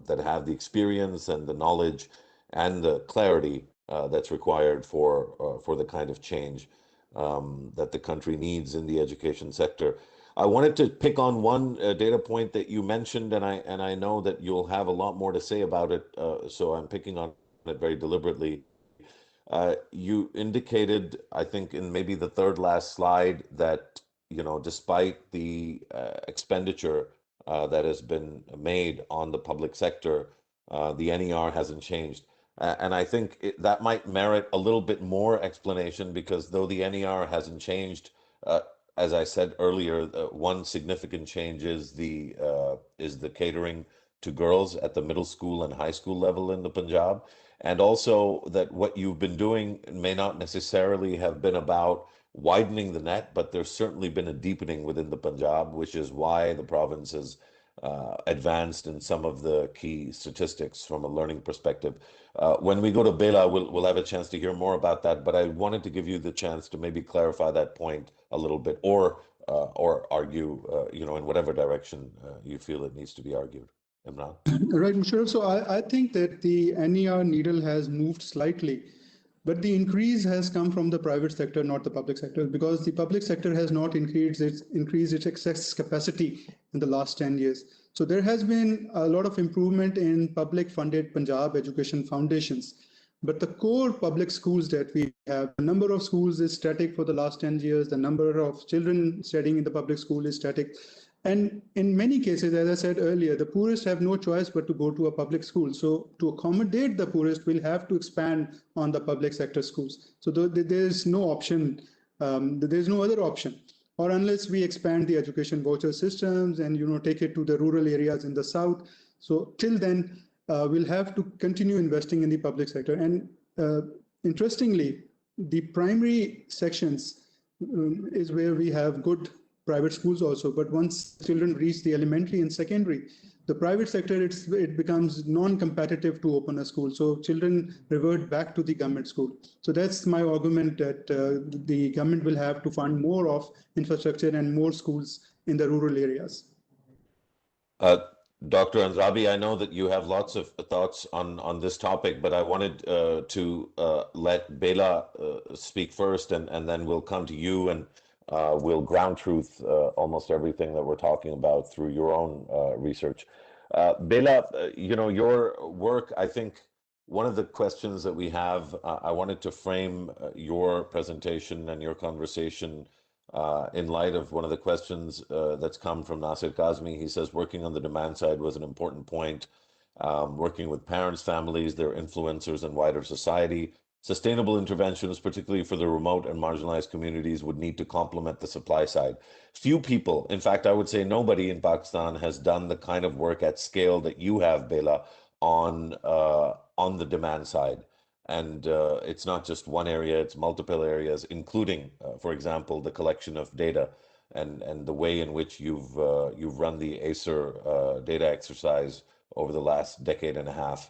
that have the experience and the knowledge and the clarity that's required for the kind of change that the country needs in the education sector. I wanted to pick on one data point that you mentioned, and I know that you'll have a lot more to say about it, so I'm picking on it very deliberately. You indicated, I think, in maybe the third last slide that despite the expenditure that has been made on the public sector, the NER hasn't changed. And I think that might merit a little bit more explanation, because though the NER hasn't changed, as I said earlier, one significant change is the catering to girls at the middle school and high school level in the Punjab. And also that what you've been doing may not necessarily have been about widening the net, but there's certainly been a deepening within the Punjab, which is why the province has advanced in some of the key statistics from a learning perspective. When we go to Bela, we'll have a chance to hear more about that, but I wanted to give you the chance to maybe clarify that point a little bit, or argue, in whatever direction you feel it needs to be argued. Imran? Right, Musharraf. So I think that the NER needle has moved slightly, but the increase has come from the private sector, not the public sector, because the public sector has not increased its excess capacity in the last 10 years. So there has been a lot of improvement in public funded Punjab education foundations. But the core public schools that we have, the number of schools is static for the last 10 years. The number of children studying in the public school is static. And in many cases, as I said earlier, the poorest have no choice but to go to a public school. So to accommodate the poorest, we'll have to expand on the public sector schools. So there's no option, there's no other option. Or unless we expand the education voucher systems and take it to the rural areas in the south. So till then, we'll have to continue investing in the public sector. And interestingly, the primary sections is where we have good private schools also. But once children reach the elementary and secondary, the private sector, it becomes non-competitive to open a school. So children revert back to the government school. So that's my argument, that the government will have to fund more of infrastructure and more schools in the rural areas. Dr. Andrabi, I know that you have lots of thoughts on this topic, but I wanted to let Bela speak first, and then we'll come to you. And will ground truth almost everything that we're talking about through your own research. Bela, your work, I think one of the questions that we have, I wanted to frame your presentation and your conversation in light of one of the questions that's come from Nasir Kazmi. He says working on the demand side was an important point. Working with parents, families, their influencers, and wider society. Sustainable interventions, particularly for the remote and marginalized communities, would need to complement the supply side. Few people, in fact, I would say nobody in Pakistan has done the kind of work at scale that you have, Bela, on the demand side. And it's not just one area, it's multiple areas, including, for example, the collection of data and the way in which you've run the ACER data exercise over the last decade and a half.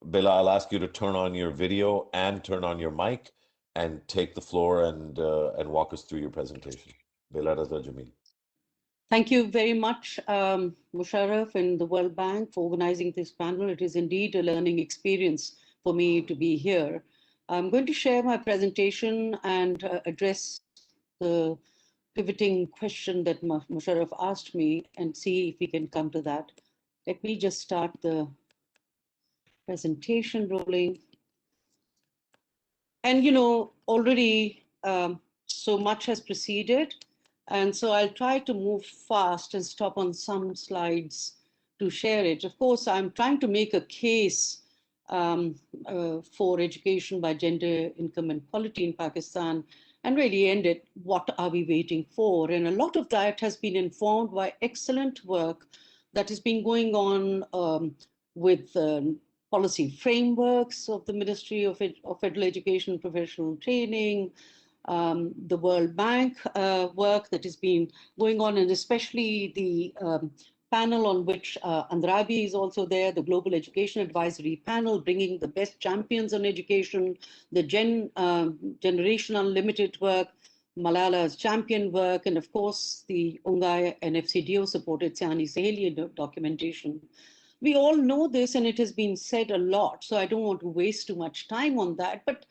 Bela, I'll ask you to turn on your video and turn on your mic and take the floor and walk us through your presentation. Bela Raza Jamil. Thank you very much, Musharraf and the World Bank for organizing this panel. It is indeed a learning experience for me to be here. I'm going to share my presentation and address the pivoting question that Musharraf asked me and see if we can come to that. Let me just start the presentation rolling. And, already so much has proceeded. And so I'll try to move fast and stop on some slides to share it. Of course, I'm trying to make a case for education by gender, income, and quality in Pakistan, and really end it, what are we waiting for? And a lot of that has been informed by excellent work that has been going on with policy frameworks of the Ministry of Federal Education and Professional Training, the World Bank work that has been going on, and especially the panel on which Andrabi is also there, the Global Education Advisory Panel, bringing the best champions on education, the Generation Unlimited work, Malala's champion work, and of course the Ungai and FCDO supported Siani Saheli documentation. We all know this and it has been said a lot, so I don't want to waste too much time on that. But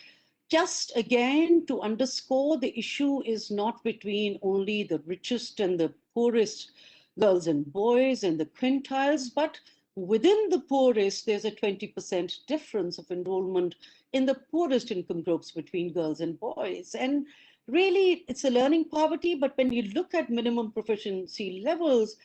just again, to underscore, the issue is not between only the richest and the poorest girls and boys and the quintiles, but within the poorest, there's a 20% difference of enrollment in the poorest income groups between girls and boys. And really, it's a learning poverty, but when you look at minimum proficiency levels,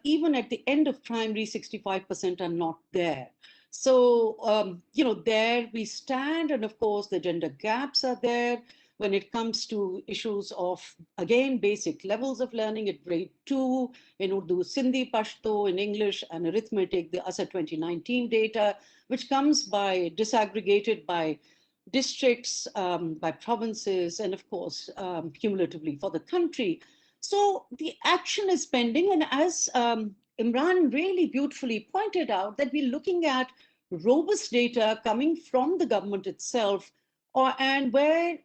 even at the end of primary, 65% are not there. So, there we stand, and of course, the gender gaps are there when it comes to issues of, again, basic levels of learning at grade 2, in Urdu, Sindhi, Pashto, in English, and arithmetic, the ASA 2019 data, which comes by disaggregated by districts, by provinces, and of course, cumulatively for the country. So the action is pending, and as Imran really beautifully pointed out, that we're looking at robust data coming from the government itself, and where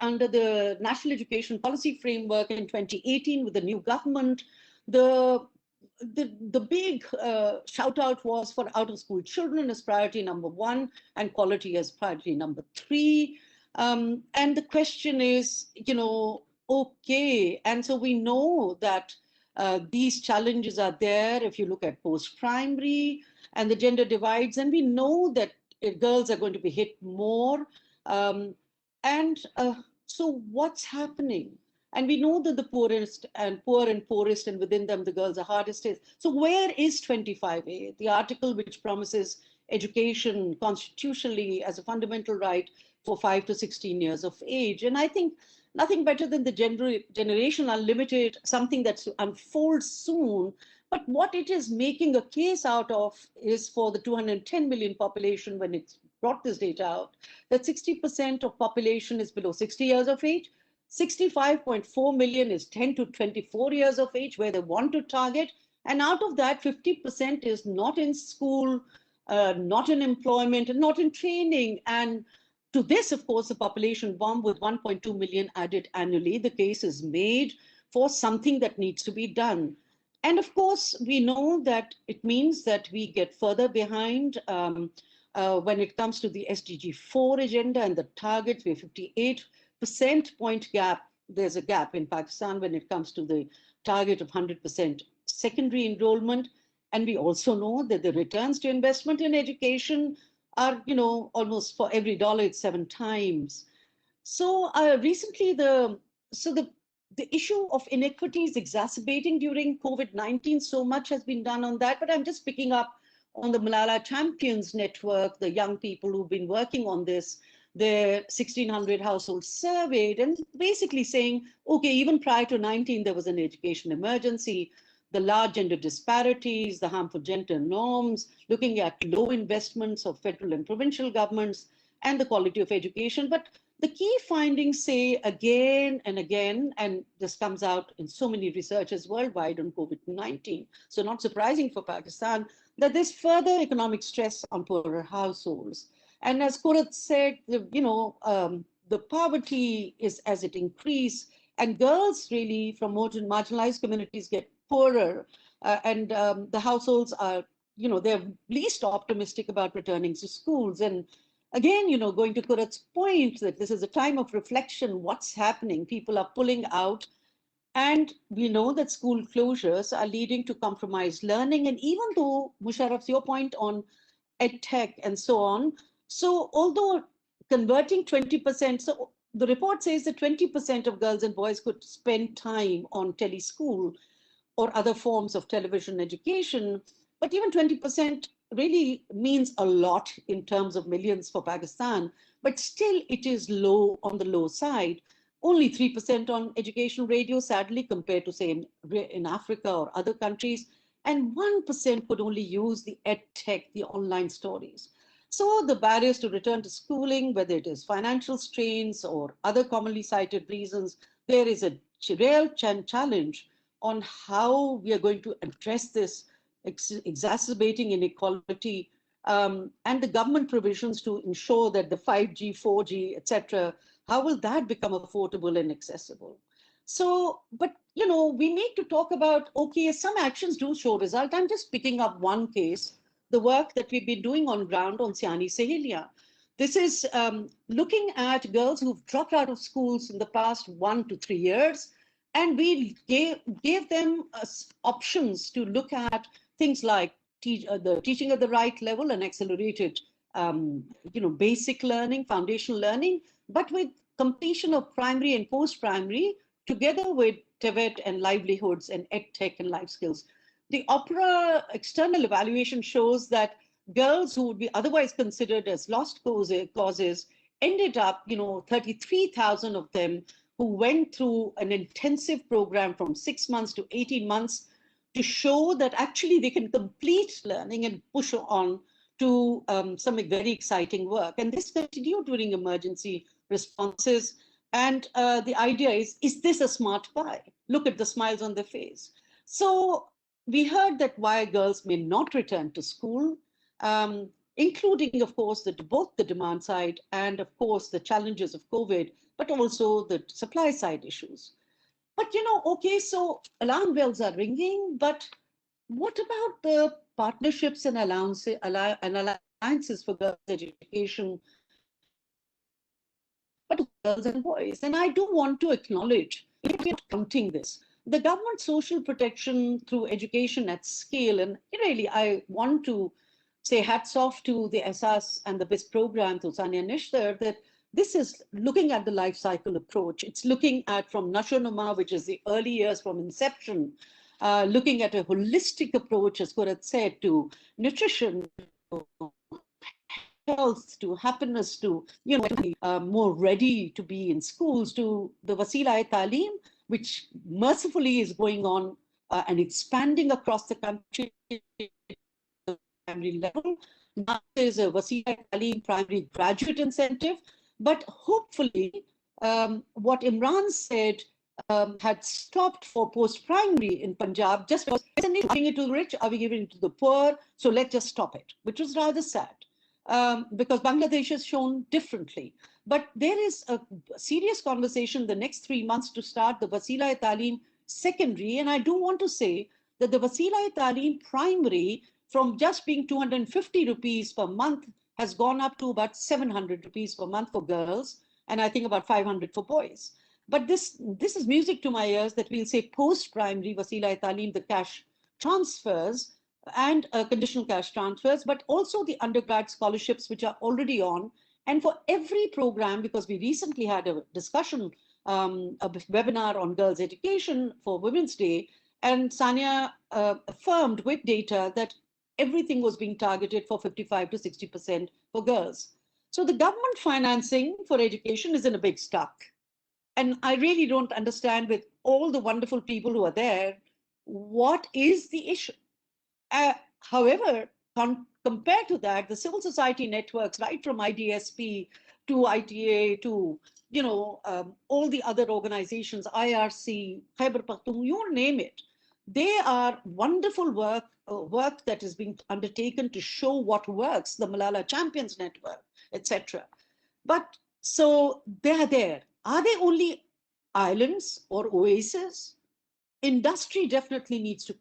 under the National Education Policy Framework in 2018 with the new government, the big shout out was for out of school children as priority number 1 and quality as priority number 3. And the question is, okay, and so we know that these challenges are there if you look at post-primary and the gender divides, and we know that girls are going to be hit more. So what's happening? And we know that the poorest and poorest, and within them the girls are hardest hit. So where is 25A, the article which promises education constitutionally as a fundamental right for 5 to 16 years of age? And I think nothing better than the Generation Unlimited, something that's unfolds soon. But what it is making a case out of is for the 210 million population, when it's brought this data out, that 60% of population is below 60 years of age. 65.4 million is 10 to 24 years of age, where they want to target. And out of that, 50% is not in school, not in employment, and not in training. And to this, of course, the population bomb with 1.2 million added annually, the case is made for something that needs to be done. And of course, we know that it means that we get further behind when it comes to the SDG 4 agenda and the targets. We're 58% point gap there's a gap in Pakistan when it comes to the target of 100% secondary enrollment. And we also know that the returns to investment in education are, almost for every dollar, it's 7 times. So recently, the issue of inequity is exacerbating during COVID-19. So much has been done on that, but I'm just picking up on the Malala Champions Network, the young people who've been working on this, their 1,600 households surveyed, and basically saying, okay, even prior to 19, there was an education emergency, the large gender disparities, the harmful gender norms, looking at low investments of federal and provincial governments, and the quality of education. But the key findings say again and again, and this comes out in so many researches worldwide on COVID-19, so not surprising for Pakistan, that there's further economic stress on poorer households. And as Corroborates said, the poverty is as it increases, and girls really from more marginalized communities get poorer, and the households are, they're least optimistic about returning to schools. And again, going to Corroborates' point that this is a time of reflection, what's happening? People are pulling out, and we know that school closures are leading to compromised learning. And even though, Musharraf's your point on EdTech and so on, so although converting 20%, so the report says that 20% of girls and boys could spend time on teleschool or other forms of television education, but even 20% really means a lot in terms of millions for Pakistan, but still it is low, on the low side. Only 3% on education radio, sadly, compared to, say, in Africa or other countries, and 1% could only use the EdTech, the online stories. So the barriers to return to schooling, whether it is financial strains or other commonly cited reasons, there is a real challenge on how we are going to address this exacerbating inequality, and the government provisions to ensure that the 5G, 4G, etc., how will that become affordable and accessible? So, but we need to talk about, okay, some actions do show result. I'm just picking up one case, the work that we've been doing on ground on Siani Saheliya. This is looking at girls who've dropped out of schools in the past 1 to 3 years, and we gave them options to look at things like the teaching at the right level and accelerated, basic learning, foundational learning, but with completion of primary and post-primary, together with TVET and livelihoods and EdTech and life skills. The OPERA external evaluation shows that girls who would be otherwise considered as lost causes ended up, 33,000 of them who went through an intensive program from 6 months to 18 months to show that actually they can complete learning and push on to some very exciting work. And this continued during emergency responses. And the idea is this a smart buy? Look at the smiles on their face. So we heard that why girls may not return to school, including, of course, both the demand side and, of course, the challenges of COVID, but also the supply side issues. But, okay, so alarm bells are ringing, but what about the partnerships and alliances for girls' education, but girls and boys? And I do want to acknowledge, if we're counting this, the government social protection through education at scale, and really, I want to say hats off to the SAS and the BIS program through Sania Nishtar, that this is looking at the life cycle approach. It's looking at from Nasho-Numa, which is the early years from inception, looking at a holistic approach, as Corroborates said, to nutrition, to health, to happiness, to more ready to be in schools, to the Wasila-e-Taaleem, which mercifully is going on and expanding across the country at the primary level. Now there's a Wasila-e-Taaleem primary graduate incentive, but hopefully what Imran said had stopped for post-primary in Punjab just because are we giving it to the rich, are we giving it to the poor? So let's just stop it, which was rather sad because Bangladesh has shown differently. But there is a serious conversation the next 3 months to start the Wasila-e-Taaleem secondary. And I do want to say that the Wasila-e-Taaleem primary, from just being 250 rupees per month, has gone up to about 700 rupees per month for girls, and I think about 500 for boys. But this is music to my ears that we'll say post-primary wasila-e-talim, the cash transfers and conditional cash transfers, but also the undergrad scholarships which are already on. And for every program, because we recently had a discussion, a webinar on girls' education for Women's Day, and Sania affirmed with data that everything was being targeted for 55 to 60% for girls. So the government financing for education is in a big stuck. And I really don't understand, with all the wonderful people who are there, what is the issue? However, compared to that, the civil society networks, right from IDSP to ITA to, all the other organizations, IRC, Khyber Pakhtunkhwa, you name it, they are wonderful work that is being undertaken to show what works, the Malala Champions Network, etc. But so they are there. Are they only islands or oases? Industry definitely needs to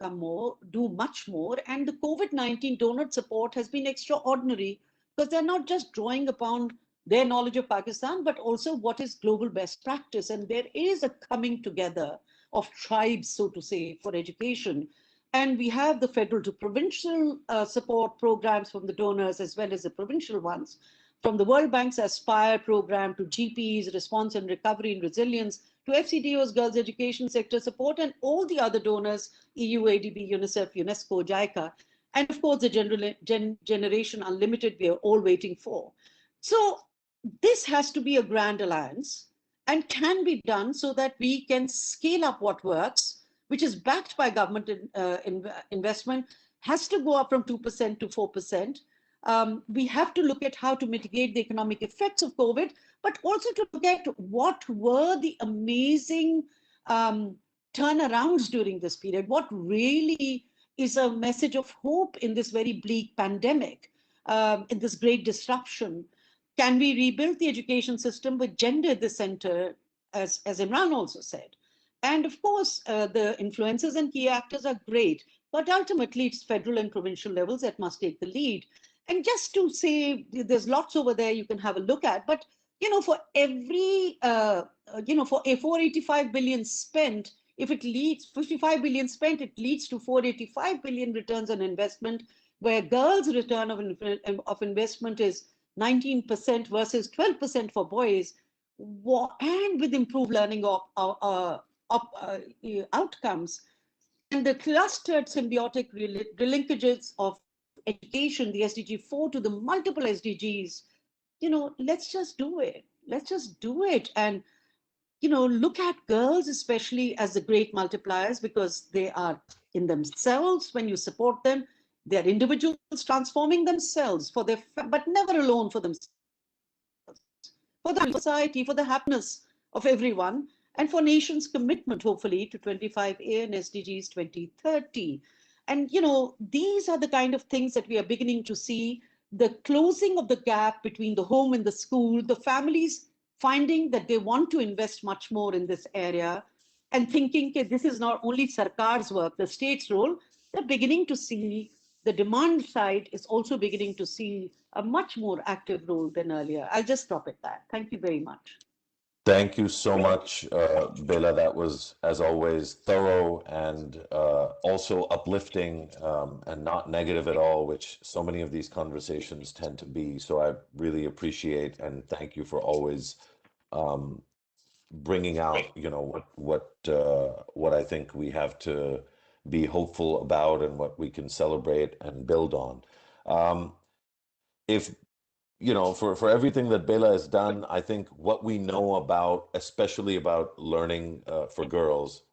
do much more. And the COVID-19 donor support has been extraordinary, because they're not just drawing upon their knowledge of Pakistan, but also what is global best practice. And there is a coming together of tribes, so to say, for education. And we have the federal to provincial support programs from the donors, as well as the provincial ones. From the World Bank's Aspire program to GP's Response and Recovery and Resilience, to FCDO's Girls' Education Sector Support, and all the other donors, EU, ADB, UNICEF, UNESCO, JICA, and of course the Generation Unlimited we are all waiting for. So this has to be a grand alliance and can be done so that we can scale up what works, which is backed by government investment, has to go up from 2% to 4%. We have to look at how to mitigate the economic effects of COVID, but also to look at what were the amazing turnarounds during this period. What really is a message of hope in this very bleak pandemic, in this great disruption? Can we rebuild the education system with gender at the center, as Imran also said? And of course, the influencers and key actors are great, but ultimately it's federal and provincial levels that must take the lead. And just to say, there's lots over there you can have a look at, but for every, for a 485 billion spent, if it leads 55 billion spent, it leads to 485 billion returns on investment, where girls' return of investment is 19% versus 12% for boys, and with improved learning outcomes. And the clustered symbiotic relinkages of education, the SDG 4 to the multiple SDGs, let's just do it. Let's just do it. And, look at girls, especially as the great multipliers, because they are in themselves, when you support them, they're individuals transforming themselves but never alone for themselves, for the society, for the happiness of everyone, and for nation's commitment, hopefully, to 25A and SDGs 2030. And, these are the kind of things that we are beginning to see, the closing of the gap between the home and the school, the families finding that they want to invest much more in this area, and thinking, okay, this is not only Sarkar's work, the state's role. They're beginning to see the demand side is also beginning to see a much more active role than earlier. I'll just stop at that. Thank you very much. Thank you so much, Bela. That was, as always, thorough and also uplifting and not negative at all, which so many of these conversations tend to be. So I really appreciate and thank you for always bringing out, what I think we have to be hopeful about and what we can celebrate and build on. For everything that Bela has done, I think what we know about, especially about learning for girls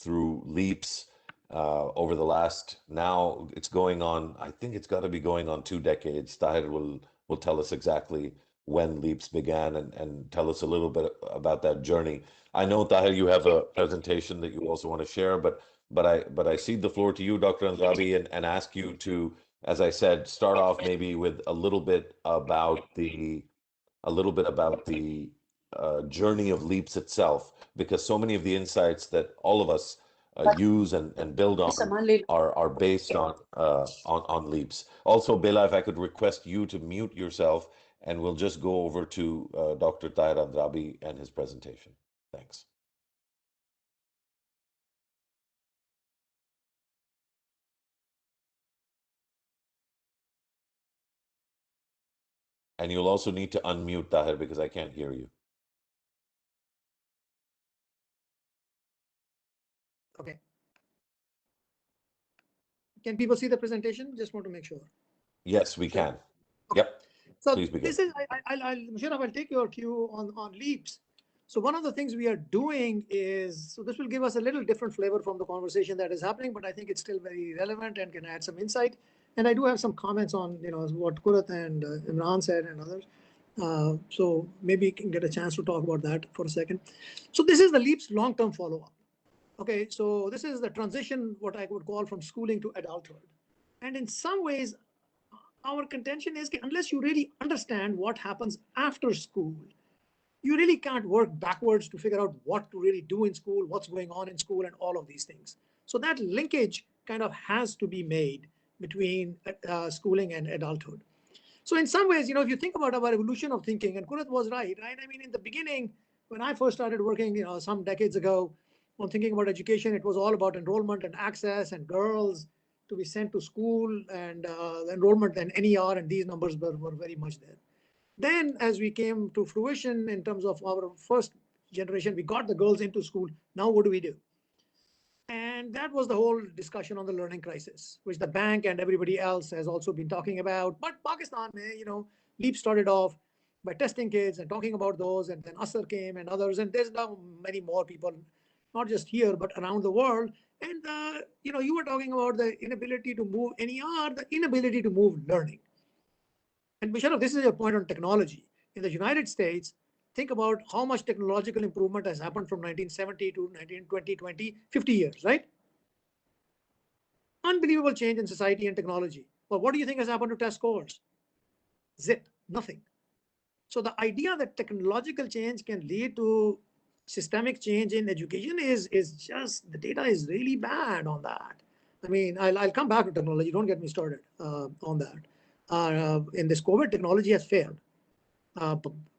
through LEAPS over the last, now it's going on, I think it's got to be going on 2 decades. Tahir will tell us exactly when LEAPS began and tell us a little bit about that journey. I know, Tahir, you have a presentation that you also want to share, but I cede the floor to you, Dr. Andrabi, and ask you to, as I said, start off maybe with a little bit about the journey of LEAPS itself, because so many of the insights that all of us use and build on are based on LEAPS. Also, Bela, if I could request you to mute yourself, and we'll just go over to Dr. Tahir Andrabi and his presentation. Thanks. And you'll also need to unmute, Tahir, because I can't hear you. Okay. Can people see the presentation? Just want to make sure. Yes, we can. Yep. So Please begin. this is, Musharraf, I'll take your cue on leaps. So one of the things we are doing is, so this will give us a little different flavor from the conversation that is happening, but I think it's still very relevant and can add some insight. And I do have some comments on, what Kurat and Imran said and others. So maybe you can get a chance to talk about that for a second. So this is the leaps long-term follow-up. Okay, so this is the transition, what I would call from schooling to adulthood. And in some ways, our contention is that unless you really understand what happens after school, you really can't work backwards to figure out what to really do in school, what's going on in school, and all of these things. So that linkage kind of has to be made between schooling and adulthood. So in some ways, if you think about our evolution of thinking, and Kurat was right? I mean, in the beginning, when I first started working, some decades ago, on thinking about education, it was all about enrollment and access and girls to be sent to school and the enrollment and NER, and these numbers were very much there. Then as we came to fruition in terms of our first generation, we got the girls into school. Now what do we do? And that was the whole discussion on the learning crisis, which the bank and everybody else has also been talking about. But Pakistan, LEAP started off by testing kids and talking about those, and then Asr came and others, and there's now many more people, not just here, but around the world. And, you were talking about the inability to move NER, the inability to move learning. And Musharraf, this is your point on technology. In the United States, think about how much technological improvement has happened from 1970 to 2020, 50 years, right? Unbelievable change in society and technology. Well, what do you think has happened to test scores? Zip, nothing. So the idea that technological change can lead to systemic change in education is just, the data is really bad on that. I mean, I'll come back to technology. Don't get me started on that. In this COVID, technology has failed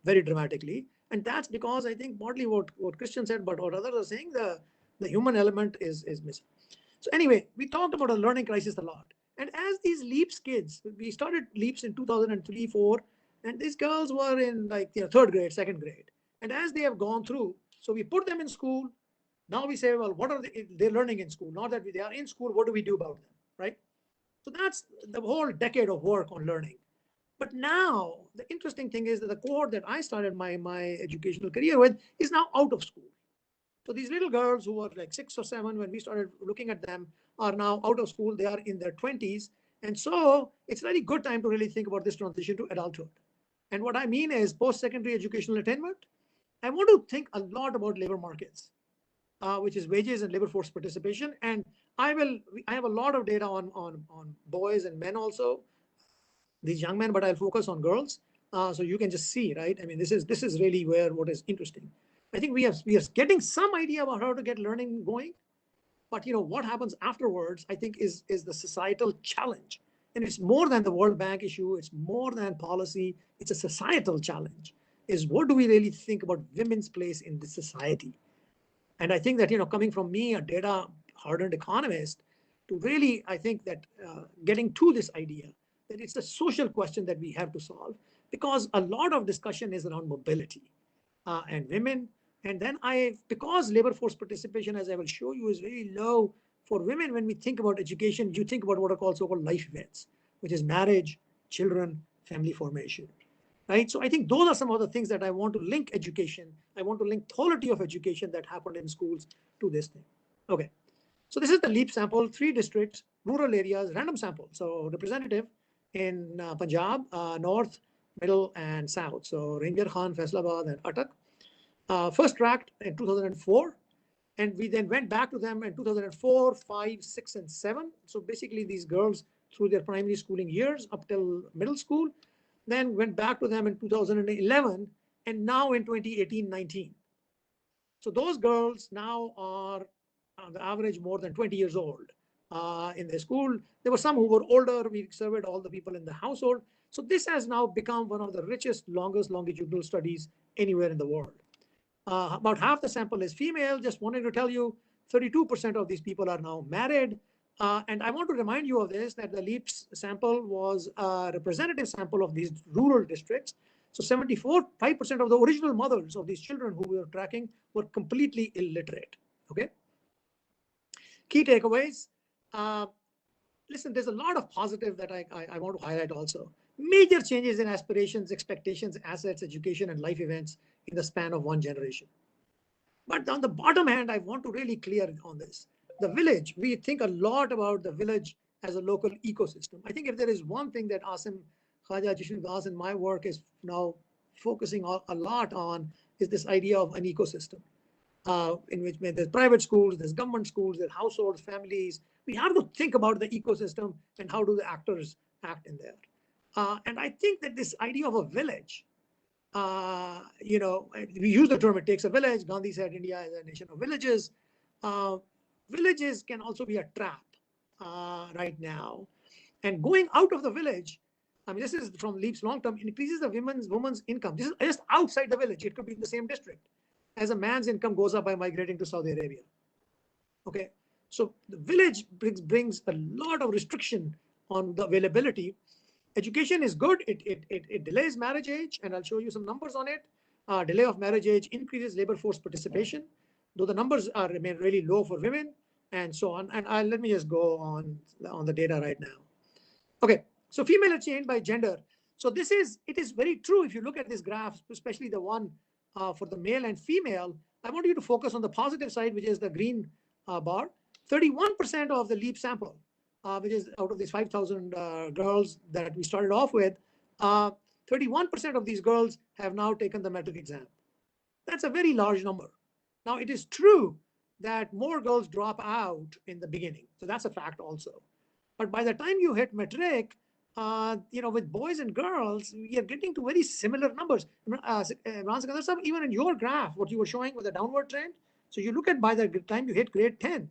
very dramatically. And that's because I think partly what Christian said, but what others are saying, the human element is missing. So anyway, we talked about a learning crisis a lot. And as these LEAPS kids, we started LEAPS in 2003, 4, and these girls were in third grade, second grade. And as they have gone through, so we put them in school. Now we say, well, what are they learning in school? Not that they are in school, what do we do about them, right? So that's the whole decade of work on learning. But now the interesting thing is that the cohort that I started my educational career with is now out of school. So these little girls who were like 6 or 7 when we started looking at them are now out of school. They are in their 20s. And so it's a very good time to really think about this transition to adulthood. And what I mean is post-secondary educational attainment. I want to think a lot about labor markets, which is wages and labor force participation. And I have a lot of data on boys and men also, these young men, but I'll focus on girls. So you can just see, right? I mean, this is really where what is interesting. I think we are getting some idea about how to get learning going, but what happens afterwards, I think is the societal challenge. And it's more than the World Bank issue. It's more than policy. It's a societal challenge. Is what do we really think about women's place in this society? And I think that, coming from me, a data hardened economist, to really, I think that getting to this idea that it's a social question that we have to solve, because a lot of discussion is around mobility and women. And then because labor force participation, as I will show you, is very low for women, when we think about education, you think about what are called so-called life events, which is marriage, children, family formation, right? So I think those are some of the things that I want to link education. I want to link quality of education that happened in schools to this thing. Okay, so this is the LEAP sample, 3 districts, rural areas, random sample. So representative in Punjab, north, middle, and south. So Ranger Khan, Faisalabad, and Attak. First tracked in 2004, and we then went back to them in 2004, 5, 6, and 7. So basically these girls through their primary schooling years up till middle school, then went back to them in 2011, and now in 2018-19. So those girls now are on the average more than 20 years old in the school. There were some who were older. We surveyed all the people in the household. So this has now become one of the richest, longest longitudinal studies anywhere in the world. About half the sample is female. Just wanted to tell you 32% of these people are now married. And I want to remind you of this, that the LEAPS sample was a representative sample of these rural districts. So 5% of the original mothers of these children who we were tracking were completely illiterate. Okay. Key takeaways. Listen, there's a lot of positive that I want to highlight also. Major changes in aspirations, expectations, assets, education, and life events in the span of one generation. But on the bottom hand, I want to really clear on this. The village, we think a lot about the village as a local ecosystem. I think if there is one thing that Asim Khaja Jishnudas in my work is now focusing a lot on, is this idea of an ecosystem. In which there's private schools, there's government schools, there's households, families. We have to think about the ecosystem and how do the actors act in there. And I think that this idea of a village, we use the term, it takes a village. Gandhi said India is a nation of villages. Villages can also be a trap right now. And going out of the village, I mean, this is from LEAP's long-term, increases the woman's income. This is just outside the village. It could be in the same district, as a man's income goes up by migrating to Saudi Arabia. Okay, so the village brings a lot of restriction on the availability. Education is good. It delays marriage age, and I'll show you some numbers on it. Delay of marriage age increases labor force participation, though the numbers remain really low for women, and so on. And let me just go on the data right now. Okay, so female change by gender. So it is very true if you look at this graph, especially the one for the male and female. I want you to focus on the positive side, which is the green bar. 31% of the LEAP sample, which is out of these 5,000 girls that we started off with, 31% of these girls have now taken the metric exam. That's a very large number. Now, it is true that more girls drop out in the beginning. So that's a fact also. But by the time you hit metric, with boys and girls, you're getting to very similar numbers. Even in your graph, what you were showing was a downward trend. So you look at by the time you hit grade 10,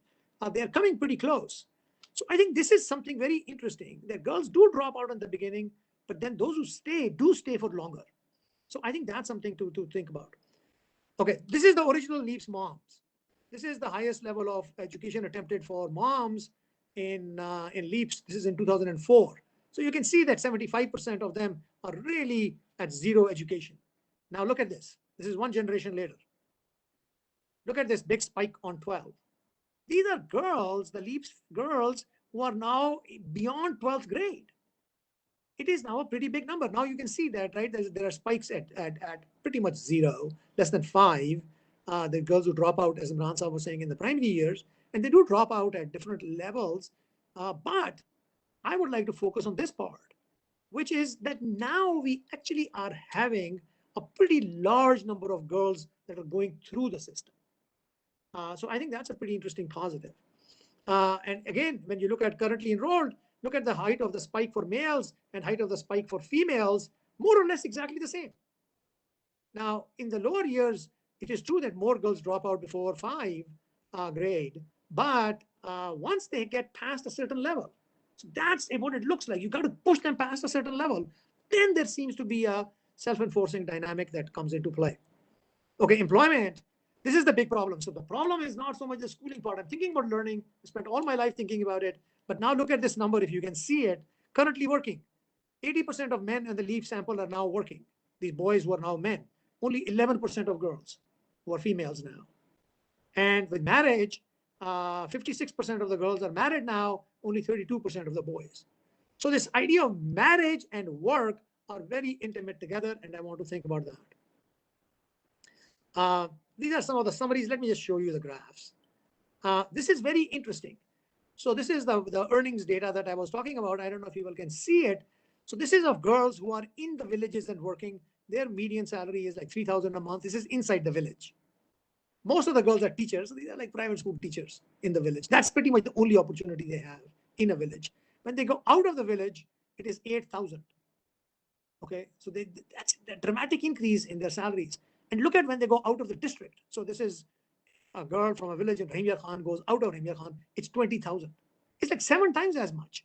they're coming pretty close. So I think this is something very interesting, that girls do drop out in the beginning, but then those who stay do stay for longer. So I think that's something to think about. Okay, this is the original LEAPS moms. This is the highest level of education attempted for moms in LEAPS. This is in 2004. So you can see that 75% of them are really at zero education. Now look at this. This is one generation later. Look at this big spike on 12. These are girls, the LEAPS girls, who are now beyond 12th grade. It is now a pretty big number. Now you can see that, right? There are spikes at pretty much zero, less than 5. The girls who drop out, as Imran Sahab was saying, in the primary years, and they do drop out at different levels. But I would like to focus on this part, which is that now we actually are having a pretty large number of girls that are going through the system. So I think that's a pretty interesting positive. And again, when you look at currently enrolled, look at the height of the spike for males and height of the spike for females, more or less exactly the same. Now, in the lower years, it is true that more girls drop out before 5 grade, but once they get past a certain level, so that's what it looks like. You got to push them past a certain level. Then there seems to be a self-enforcing dynamic that comes into play. Okay, employment. This is the big problem. So the problem is not so much the schooling part. I'm thinking about learning. I spent all my life thinking about it. But now look at this number, if you can see it. Currently working. 80% of men in the LEAP sample are now working. These boys were now men. Only 11% of girls who are females now. And with marriage, 56% of the girls are married now, only 32% of the boys. So this idea of marriage and work are very intimate together, and I want to think about that. These are some of the summaries. Let me just show you the graphs. This is very interesting. So this is the earnings data that I was talking about. I don't know if people can see it. So this is of girls who are in the villages and working. Their median salary is like 3,000 a month. This is inside the village. Most of the girls are teachers. So these are like private school teachers in the village. That's pretty much the only opportunity they have in a village. When they go out of the village, it is 8,000. Okay, so that's a dramatic increase in their salaries. And look at when they go out of the district. So this is a girl from a village in Rahimyar Khan goes out of Rahimyar Khan. It's 20,000. It's like 7 times as much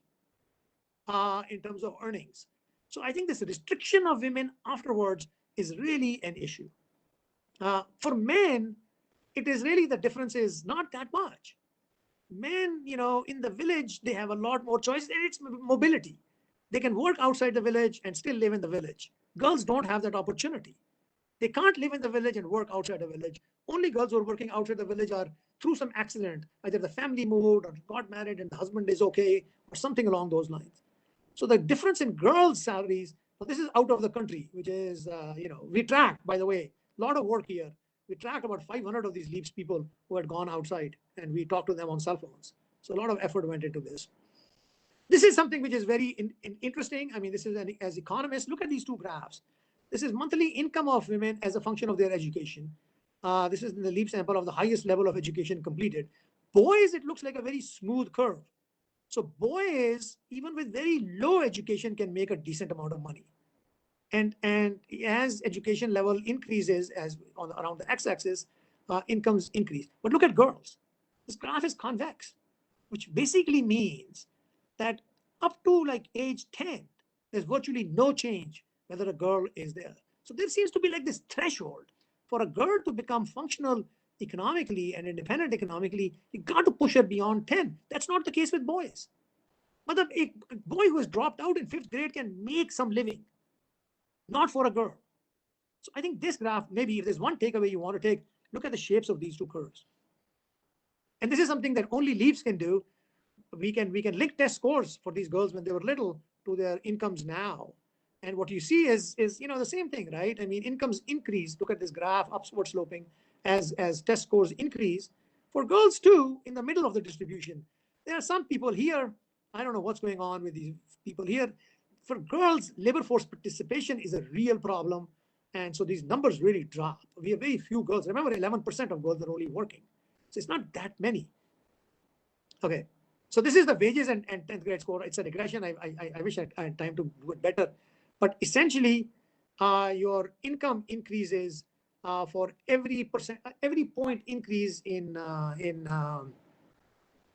in terms of earnings. So I think this restriction of women afterwards is really an issue. For men, it is really the difference is not that much. Men, in the village, they have a lot more choice, and it's mobility. They can work outside the village and still live in the village. Girls don't have that opportunity. They can't live in the village and work outside the village. Only girls who are working outside the village are through some accident. Either the family moved or got married and the husband is okay or something along those lines. So the difference in girls' salaries, so this is out of the country, which is, we tracked, by the way, a lot of work here. We tracked about 500 of these LEAPS people who had gone outside, and we talked to them on cell phones. So a lot of effort went into this. This is something which is very interesting. I mean, this is as economists, look at these two graphs. This is monthly income of women as a function of their education. This is the LEAP sample of the highest level of education completed. Boys, it looks like a very smooth curve. So boys, even with very low education, can make a decent amount of money. And as education level increases, as around the x-axis, incomes increase. But look at girls. This graph is convex, which basically means that up to like age 10, there's virtually no change whether a girl is there. So there seems to be like this threshold for a girl to become functional economically and independent economically. You got to push her beyond 10. That's not the case with boys. But a boy who has dropped out in 5th grade can make some living, not for a girl. So I think this graph, maybe if there's one takeaway you want to take, look at the shapes of these two curves. And this is something that only LEAPS can do. We can link test scores for these girls when they were little to their incomes now. And what you see is the same thing, right? I mean, incomes increase. Look at this graph, upward sloping, as test scores increase. For girls too, in the middle of the distribution, there are some people here. I don't know what's going on with these people here. For girls, labor force participation is a real problem. And so these numbers really drop. We have very few girls. Remember, 11% of girls are only working. So it's not that many. Okay. So this is the wages and 10th grade score. It's a regression. I wish I had time to do it better. But essentially, your income increases for every point increase in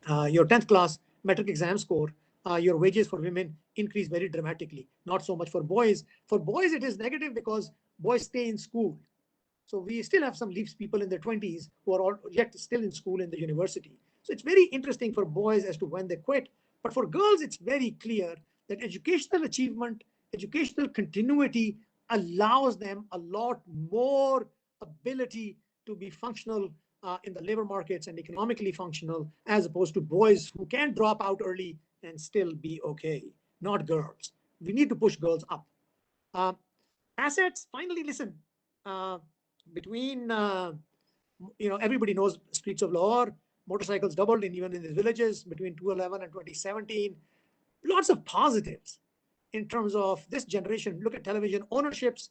your 10th class metric exam score. Your wages for women increase very dramatically. Not so much for boys. For boys, it is negative because boys stay in school. So we still have some LEAPS people in their 20s who are all yet still in school in the university. So it's very interesting for boys as to when they quit. But for girls, it's very clear that educational achievement, educational continuity allows them a lot more ability to be functional in the labor markets and economically functional, as opposed to boys who can drop out early and still be okay, not girls. We need to push girls up. Assets, finally, listen, between, everybody knows streets of Lahore, motorcycles doubled even in the villages between 2011 and 2017. Lots of positives in terms of this generation. Look at television ownerships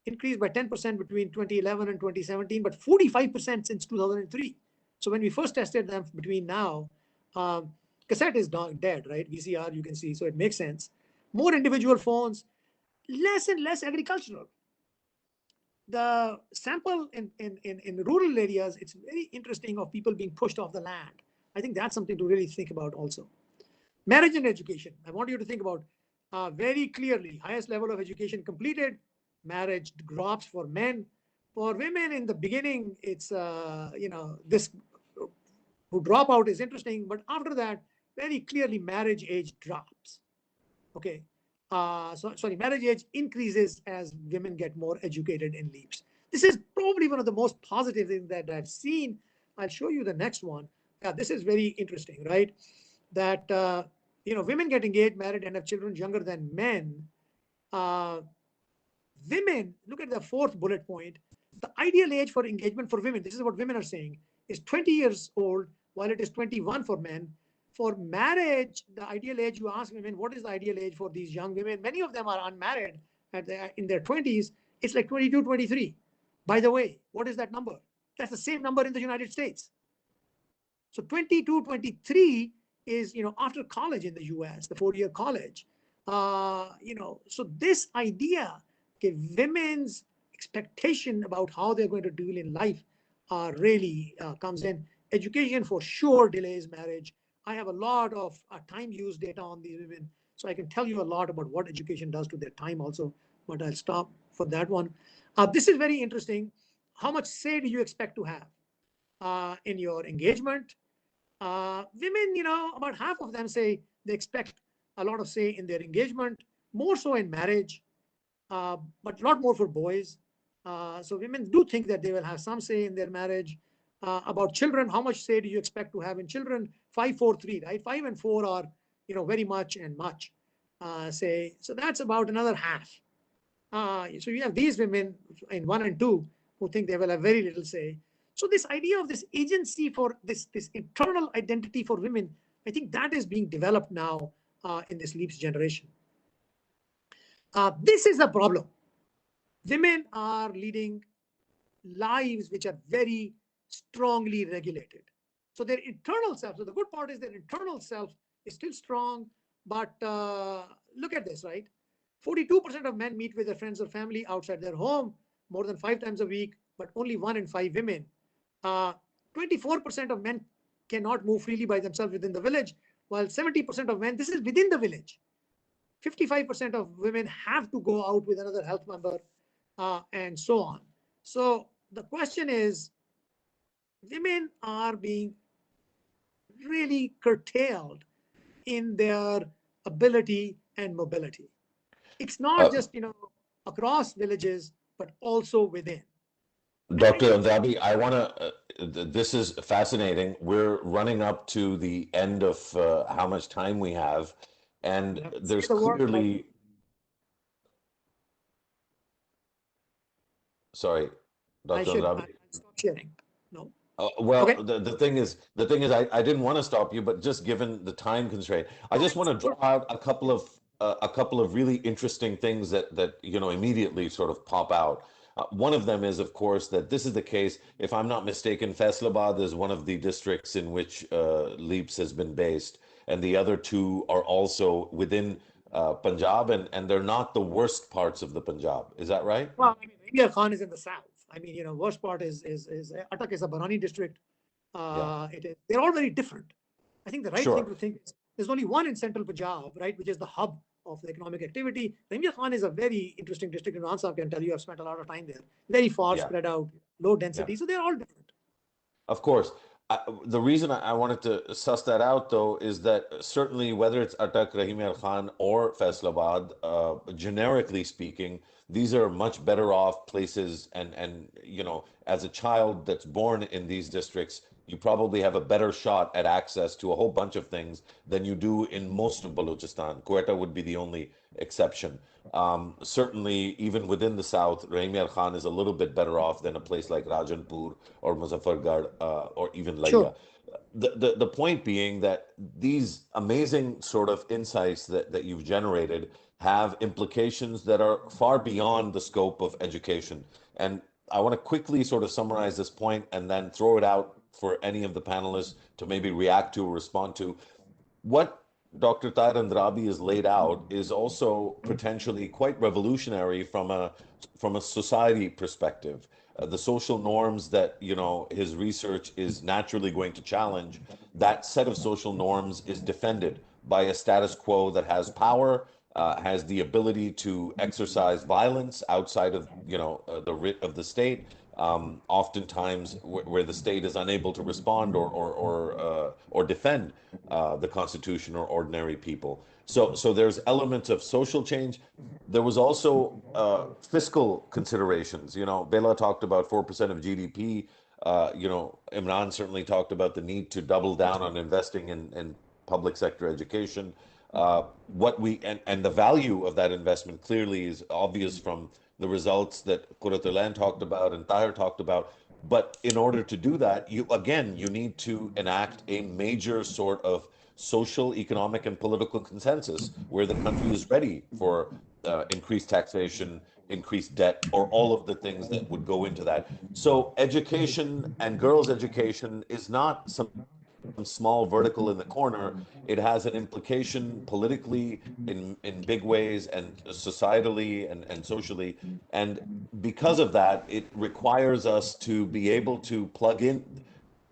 increased by 10% between 2011 and 2017, but 45% since 2003. So when we first tested them between now, cassette is dead, right? VCR, you can see, so it makes sense. More individual phones, less and less agricultural. The sample in rural areas, it's very interesting of people being pushed off the land. I think that's something to really think about also. Marriage and education. I want you to think about very clearly, highest level of education completed, marriage drops for men. For women in the beginning, it's, this who drop out is interesting, but after that, very clearly marriage age drops. Okay. Marriage age increases as women get more educated in LEAPS. This is probably one of the most positive things that I've seen. I'll show you the next one. This is very interesting, right? That, women get engaged, married, and have children younger than men. Women, look at the 4th bullet point. The ideal age for engagement for women, this is what women are saying, is 20 years old, while it is 21 for men. For marriage, the ideal age, you ask women, what is the ideal age for these young women? Many of them are unmarried in their 20s. It's like 22, 23. By the way, what is that number? That's the same number in the United States. So 22, 23 is, after college in the US, the 4-year college. So this idea, okay, women's expectation about how they're going to deal in life really comes in. Education for sure delays marriage. I have a lot of time use data on these women, so I can tell you a lot about what education does to their time also, but I'll stop for that one. This is very interesting. how much say do you expect to have in your engagement? Women, about half of them say they expect a lot of say in their engagement, more so in marriage, but a lot more for boys. So women do think that they will have some say in their marriage. About children, how much say do you expect to have in children? 5, 4, 3, right? 5 and 4 are, very much and much say. So that's about another half. So you have these women in 1 and 2 who think they will have very little say. So this idea of this agency for this internal identity for women, I think that is being developed now in this LEAPS generation. This is the problem. Women are leading lives which are very strongly regulated. So their internal self, so the good part is their internal self is still strong, but look at this, right? 42% of men meet with their friends or family outside their home more than 5 times a week, but only 1 in 5 women. 24% of men cannot move freely by themselves within the village, while 70% of men, this is within the village. 55% of women have to go out with another health member, and so on. So the question is, women are being really curtailed in their ability and mobility. It's not just, across villages, but also within. Dr. Andrabi, I want to, this is fascinating. We're running up to the end of how much time we have, and there's clearly, sorry, Dr. Andrabi. Stop sharing. No. Well, okay. the thing is, I didn't want to stop you, but just given the time constraint, I just want to draw out a couple of really interesting things that immediately sort of pop out. One of them is, of course, that this is the case. If I'm not mistaken, Faisalabad is one of the districts in which LEAPS has been based, and the other 2 are also within Punjab, and they're not the worst parts of the Punjab. Is that right? Well, Imran Khan is in the south. Worst part is Attak is a Barani district. They're all very different. I think the right thing to think is there's only one in central Punjab, right, which is the hub of the economic activity. Imran Khan is a very interesting district, and Ansab can tell you I've spent a lot of time there. Very far spread out, low density, so they're all different. Of course. The reason I wanted to suss that out, though, is that certainly whether it's Attak, Rahim Al Khan, or Faisalabad, generically speaking, these are much better off places. And as a child that's born in these districts, you probably have a better shot at access to a whole bunch of things than you do in most of Balochistan. Quetta would be the only exception. Certainly, even within the south, Rahim Al Khan is a little bit better off than a place like Rajanpur or Muzaffargarh or even Laya. Sure. The point being that these amazing sort of insights that you've generated have implications that are far beyond the scope of education. And I want to quickly sort of summarize this point and then throw it out for any of the panelists to maybe react to or respond to. What Dr. Tahir Andrabi has laid out is also potentially quite revolutionary from a society perspective. The social norms that his research is naturally going to challenge, that set of social norms is defended by a status quo that has power, has the ability to exercise violence outside of the writ of the state, oftentimes where the state is unable to respond or defend the Constitution or ordinary people. So there's elements of social change. There was also fiscal considerations. Bela talked about 4% of GDP. Imran certainly talked about the need to double down on investing in public sector education. And the value of that investment clearly is obvious from the results that Quratulain talked about and Tahir talked about. But in order to do that, you need to enact a major sort of social, economic, and political consensus where the country is ready for increased taxation, increased debt, or all of the things that would go into that. So education and girls' education is not some small vertical in the corner. It has an implication politically in big ways, and societally and socially. And because of that, it requires us to be able to plug in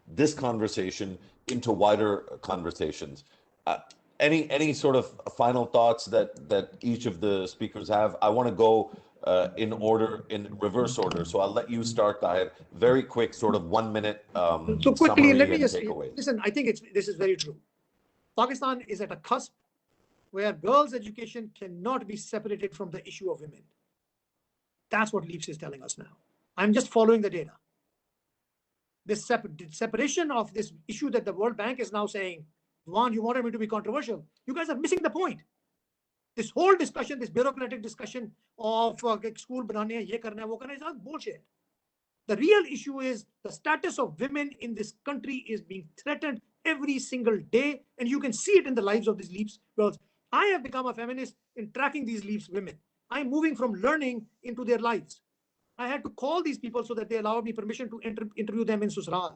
this conversation into wider conversations. Any sort of final thoughts that each of the speakers have? I want to go in order, in reverse order. So I'll let you start, Tahir. Very quick, sort of 1 minute So quickly, summary let me and just takeaways. listen. I think this is very true. Pakistan is at a cusp where girls' education cannot be separated from the issue of women. That's what Leaps is telling us now. I'm just following the data. This separation of this issue that the World Bank is now saying, Juan, you wanted me to be controversial. You guys are missing the point. This whole discussion, this bureaucratic discussion of school banane hai, ye karna hai, wo karna hai, is all bullshit. The real issue is the status of women in this country is being threatened every single day. And you can see it in the lives of these Leaps girls. I have become a feminist in tracking these Leaps women. I'm moving from learning into their lives. I had to call these people so that they allowed me permission to interview them in Susral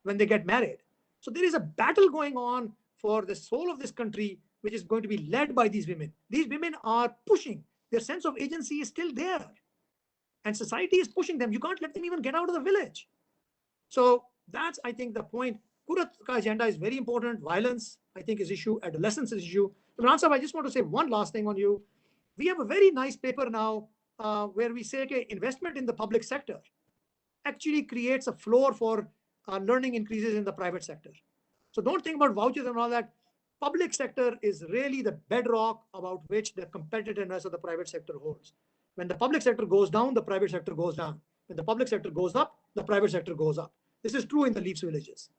when they get married. So there is a battle going on for the soul of this country, which is going to be led by these women. These women are pushing. Their sense of agency is still there. And society is pushing them. You can't let them even get out of the village. So that's, I think, the point. Kurat ka agenda is very important. Violence, I think, is issue. Adolescence is issue. Imran Sahib, I just want to say one last thing on you. We have a very nice paper now where we say okay, investment in the public sector actually creates a floor for learning increases in the private sector. So don't think about vouchers and all that. Public sector is really the bedrock about which the competitiveness of the private sector holds. When the public sector goes down, the private sector goes down. When the public sector goes up, the private sector goes up. This is true in the Leaps villages.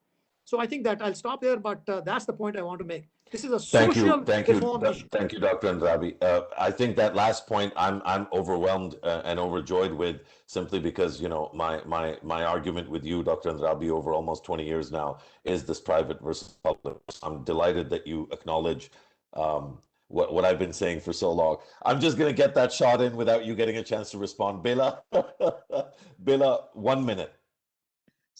So I think that I'll stop there, but that's the point I want to make. This is a social reform issue. Thank you, Dr. Andrabi. I think that last point I'm overwhelmed and overjoyed with, simply because, you know, my argument with you, Dr. Andrabi, over almost 20 years now is this private versus public. I'm delighted that you acknowledge what I've been saying for so long. I'm just going to get that shot in without you getting a chance to respond. Bela, Bela, 1 minute.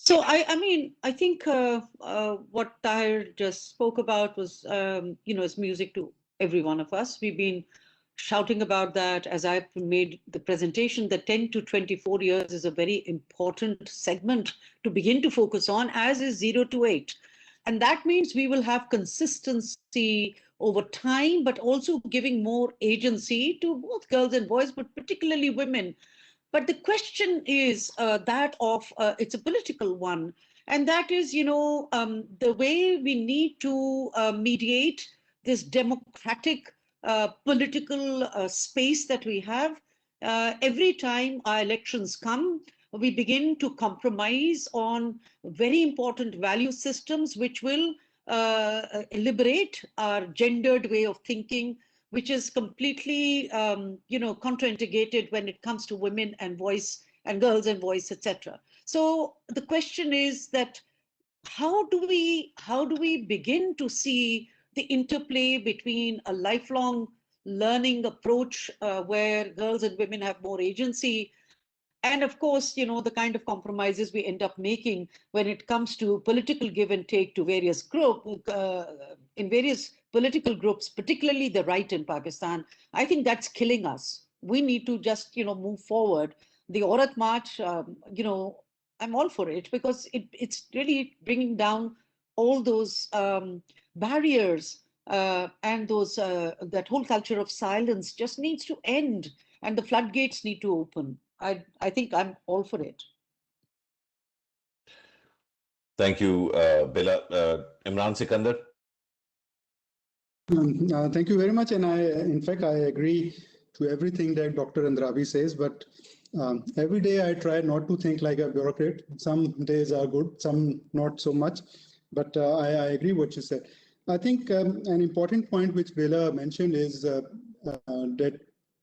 So I mean, I think what Tahir just spoke about was, is music to every one of us. We've been shouting about that as I've made the presentation, that 10 to 24 years is a very important segment to begin to focus on, as is 0 to 8. And that means we will have consistency over time, but also giving more agency to both girls and boys, but particularly women. But the question is that of, it's a political one, and that is, the way we need to mediate this democratic political space that we have. Every time our elections come, we begin to compromise on very important value systems, which will liberate our gendered way of thinking, which is completely, contraindicated when it comes to women and voice and girls and voice, etc. So the question is that how do we begin to see the interplay between a lifelong learning approach where girls and women have more agency, and of course, the kind of compromises we end up making when it comes to political give and take to various groups, in various political groups, particularly the right in Pakistan. I think that's killing us. We need to just, move forward. The Aurat March, I'm all for it, because it's really bringing down all those barriers and those that whole culture of silence just needs to end, and the floodgates need to open. I think I'm all for it. Thank you, Bela. Imran Sikandar. Thank you very much. And in fact, I agree to everything that Dr. Andrabi says, but every day I try not to think like a bureaucrat. Some days are good, some not so much, but I agree what you said. I think an important point which Bela mentioned is that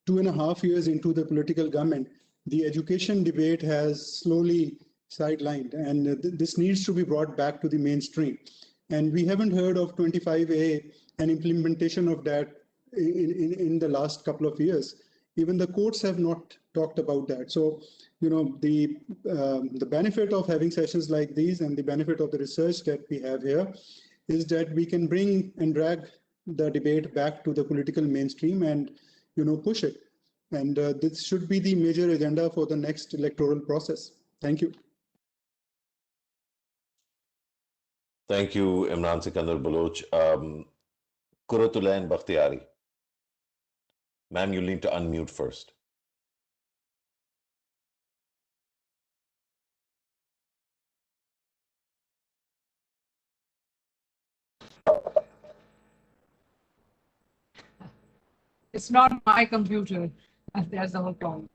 2.5 years into the political government, the education debate has slowly sidelined, and this needs to be brought back to the mainstream. And we haven't heard of 25A and implementation of that in the last couple of years. Even the courts have not talked about that. So, the benefit of having sessions like these and the benefit of the research that we have here is that we can bring and drag the debate back to the political mainstream and, push it. And this should be the major agenda for the next electoral process. Thank you. Thank you, Imran Sikandar Baloch. Kuratulain Bakhtiari. Ma'am, you need to unmute first. It's not my computer. That's the whole problem.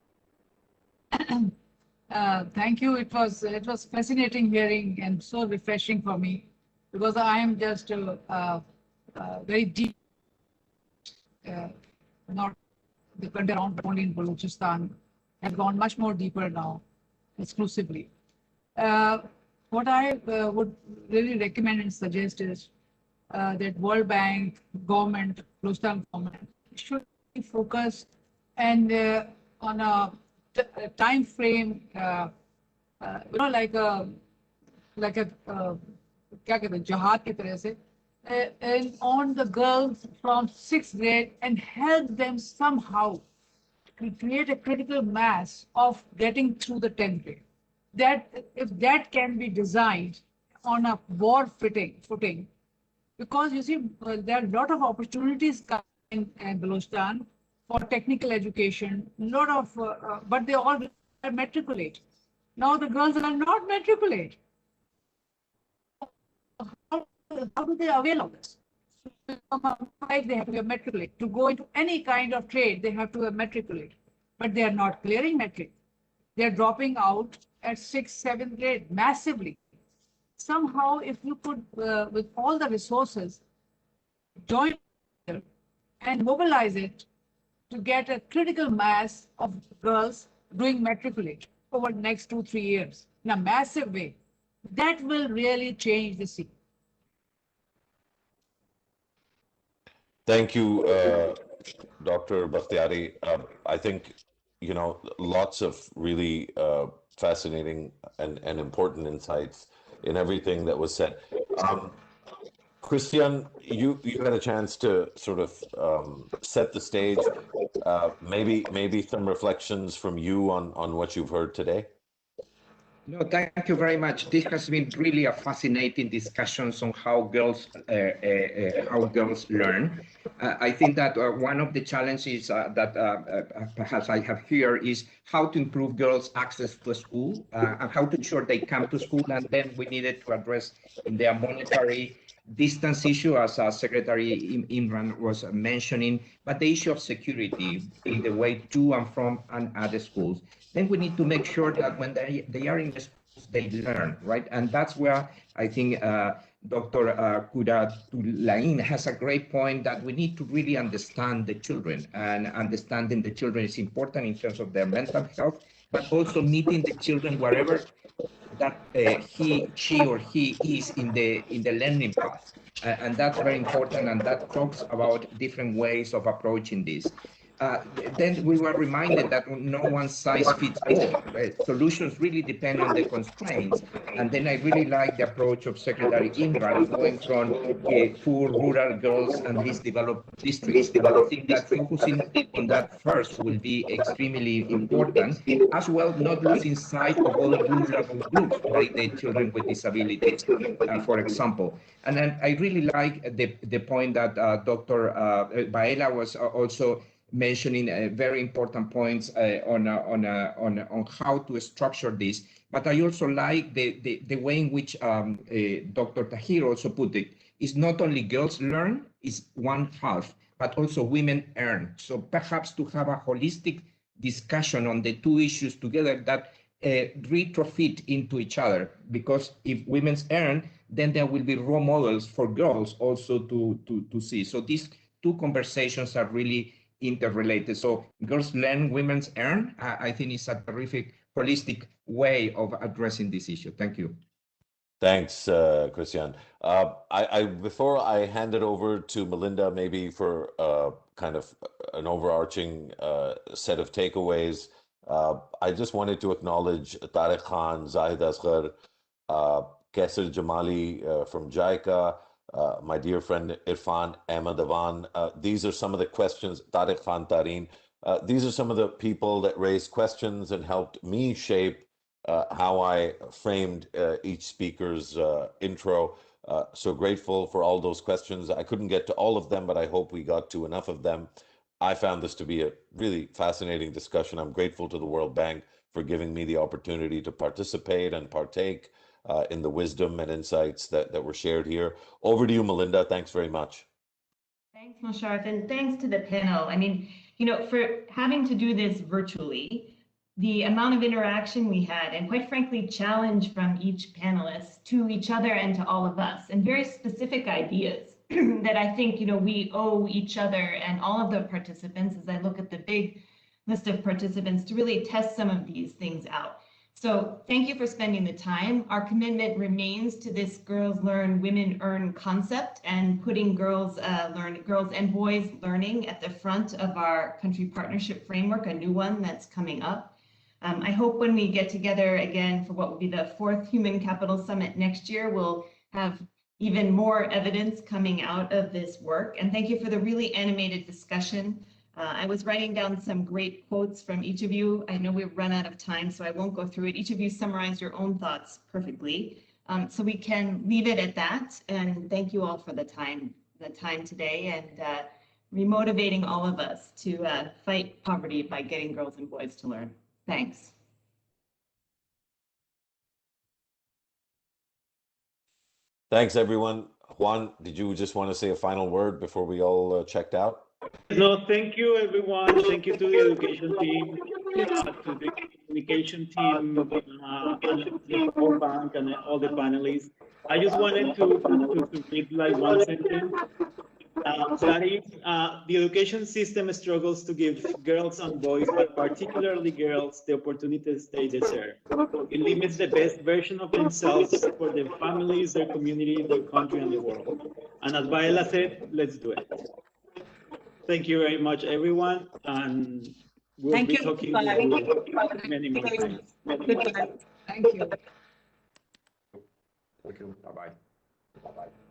Thank you. It was fascinating hearing and so refreshing for me because I am just very deep, not the country around, but only in Balochistan, have gone much more deeper now, exclusively. What I would really recommend and suggest is that World Bank, government, Balochistan government should focus and on a time frame, like a क्या कहते हैं जहाज की तरह से, and on the girls from 6th grade and help them somehow to create a critical mass of getting through the 10th grade. That if that can be designed on a war footing, because you see there are a lot of opportunities in Balochistan for technical education, lot of, but they all matriculate. Now the girls are not matriculate. How do they avail of this? They have to matriculate. To go into any kind of trade, they have to matriculate. But they are not clearing metric. They are dropping out at 6th, 7th grade massively. Somehow, if you could, with all the resources, join and mobilize it to get a critical mass of girls doing matriculate over the next 2-3 years in a massive way, that will really change the scene. Thank you, Dr. Bakhtiari. I think, lots of really fascinating and important insights in everything that was said. Christian, you had a chance to sort of set the stage. Maybe some reflections from you on what you've heard today. No, thank you very much. This has been really a fascinating discussions on how girls learn. I think that one of the challenges that perhaps I have here is how to improve girls' access to school and how to ensure they come to school. And then we needed to address in their monetary distance issue, as Secretary Imran was mentioning, but the issue of security in the way to and from and at the schools. Then we need to make sure that when they are in the schools, they learn, right? And that's where I think Dr. Kuratulain has a great point that we need to really understand the children, and understanding the children is important in terms of their mental health, but also meeting the children wherever that she or he is in the learning path, and that's very important. And that talks about different ways of approaching this. Then we were reminded that no one size fits all. Right? Solutions really depend on the constraints. And then I really like the approach of Secretary Imran, going from poor rural girls and least developed districts. I think that focusing on that first will be extremely important, as well not losing sight of other vulnerable groups, like the children with disabilities, for example. And then I really like the point that Dr. Baela was also mentioning very important points on how to structure this. But I also like the way in which Dr. Tahir also put it. It's not only girls learn, it's one half, but also women earn. So perhaps to have a holistic discussion on the two issues together that retrofit into each other, because if women earn, then there will be role models for girls also to see. So these two conversations are really interrelated. So girls learn, women earn. I think it's a terrific holistic way of addressing this issue. Thank you. Thanks, Christian. Before I hand it over to Melinda, maybe for kind of an overarching set of takeaways, I just wanted to acknowledge Tariq Khan, Zahid Asghar, Kaisar Jamali from JICA, my dear friend Irfan Ahmadavan. These are some of the questions, Tariq Khan Tareen. These are some of the people that raised questions and helped me shape how I framed each speaker's intro. So grateful for all those questions. I couldn't get to all of them, but I hope we got to enough of them. I found this to be a really fascinating discussion. I'm grateful to the World Bank for giving me the opportunity to participate and partake. in the wisdom and insights that were shared here. Over to you, Melinda. Thanks very much. Thanks, Musharraf, and thanks to the panel. I mean, for having to do this virtually, the amount of interaction we had, and quite frankly, challenge from each panelist to each other and to all of us, and very specific ideas that I think, we owe each other and all of the participants, as I look at the big list of participants, to really test some of these things out. So thank you for spending the time. Our commitment remains to this girls learn, women earn concept, and putting girls and boys learning at the front of our country partnership framework, a new one that's coming up. I hope when we get together again for what will be the 4th Human Capital Summit next year, we'll have even more evidence coming out of this work. And thank you for the really animated discussion. I was writing down some great quotes from each of you. I know we've run out of time, so I won't go through it. Each of you summarized your own thoughts perfectly. So we can leave it at that. And thank you all for the time today, and remotivating all of us to fight poverty by getting girls and boys to learn. Thanks. Thanks, everyone. Juan, did you just want to say a final word before we all checked out? No, thank you, everyone. Thank you to the education team, to the communication team, and the whole bank, and all the panelists. I just wanted to read like one sentence. That is, the education system struggles to give girls and boys, but particularly girls, the opportunities they deserve. It limits the best version of themselves for their families, their community, their country, and the world. And as Baela said, let's do it. Thank you very much, everyone, and we'll be talking many more times. Goodbye. Thank you. Thank you. Bye-bye. Bye-bye.